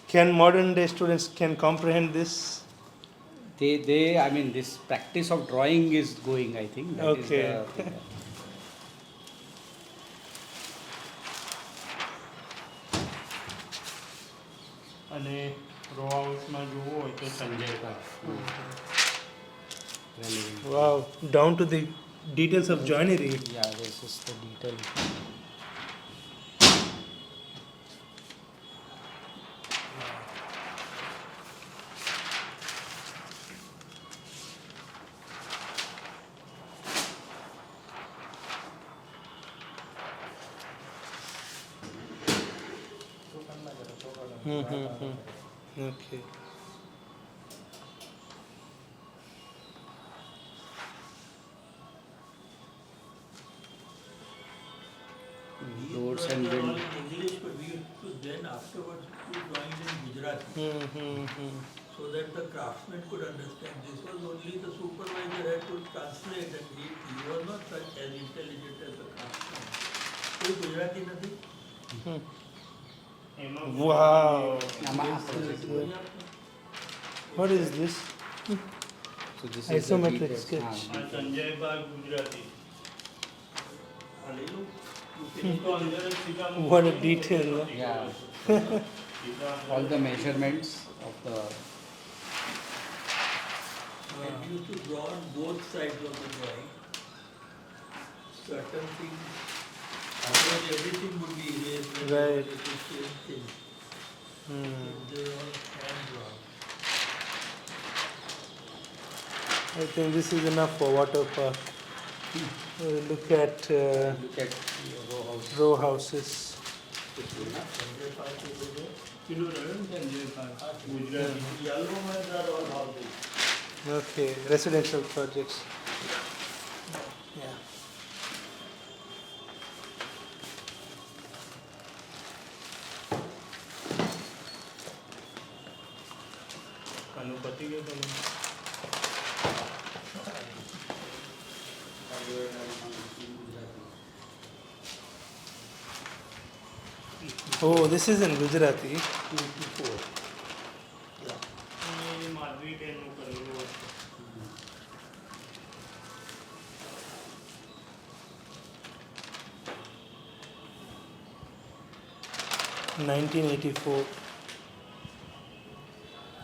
Can modern day students can comprehend this? I mean, this practice of drawing is going, I think. That is Okay. the thing. અને row હાઉસમાં જોવું હોય તો Sanjay park Relevant. Wow, down to the details of joinery. Yeah, this is the detail. Okay. Doors These and were all windows. in English, but we used to then afterwards do drawings in Gujarati so that the craftsman could understand. This was only the supervisor had to translate, and he was not such as intelligent as the craftsman. કોઈ ગુજરાતી નથી? એમાં Wow. This What is this? So this is the Isometric details. sketch. આ Sanjay park Gujarati આ લઈ લઉં? તો અંદર જ સીધા What a detail. Yeah. All the measurements of the And used to draw on both sides of the drawing. Certain things Because everything would be erased. And Right. it is same thing. They are all hand drawn. I think this is enough for water park. Look at Look at row house. row houses. Yellow ones are all houses. Okay, residential projects. Yeah. Oh, this is in Gujarati. 2 to 4. Yeah. 1984.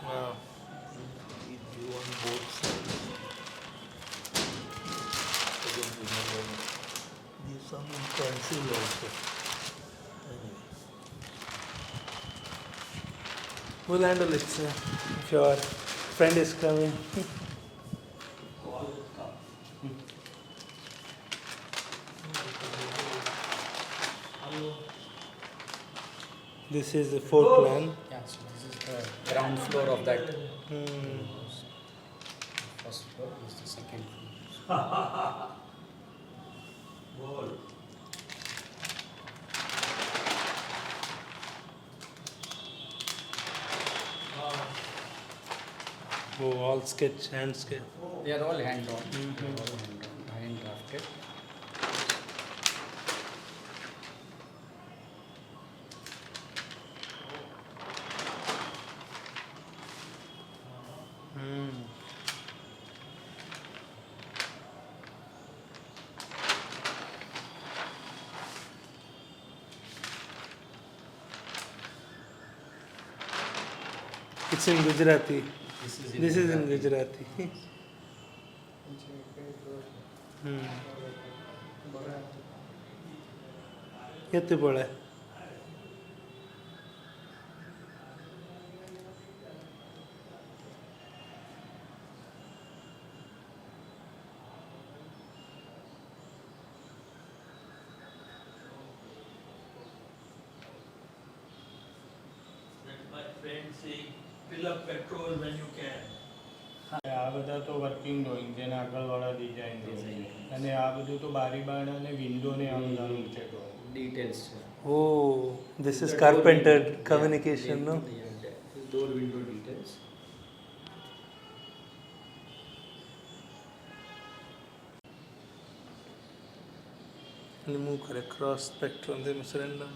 Wow. We do on both sides. I don't remember. There's some in pencil also. Anyway. We'll handle it, sir. If your friend is coming. Call it come. Hello. This is the floor plan. Yeah, so this is the ground floor of that. First floor is the second floor. Wall. Oh, all sketch, hand sketch. They are all hand drawn. They are all hand drafted. It's in Gujarati. This is in Gujarati. Kete bada hai? That's my friend saying, fill up petrol when you can. આ બધા તો working drawing જેને આગળવાળા design અને આ બધું તો બારી બારણા અને વિન્ડો ને આ બધાનું છે drawing. details. Oh, this is carpenter communication, no? Door window details. And move kare cross spectrum, they must random.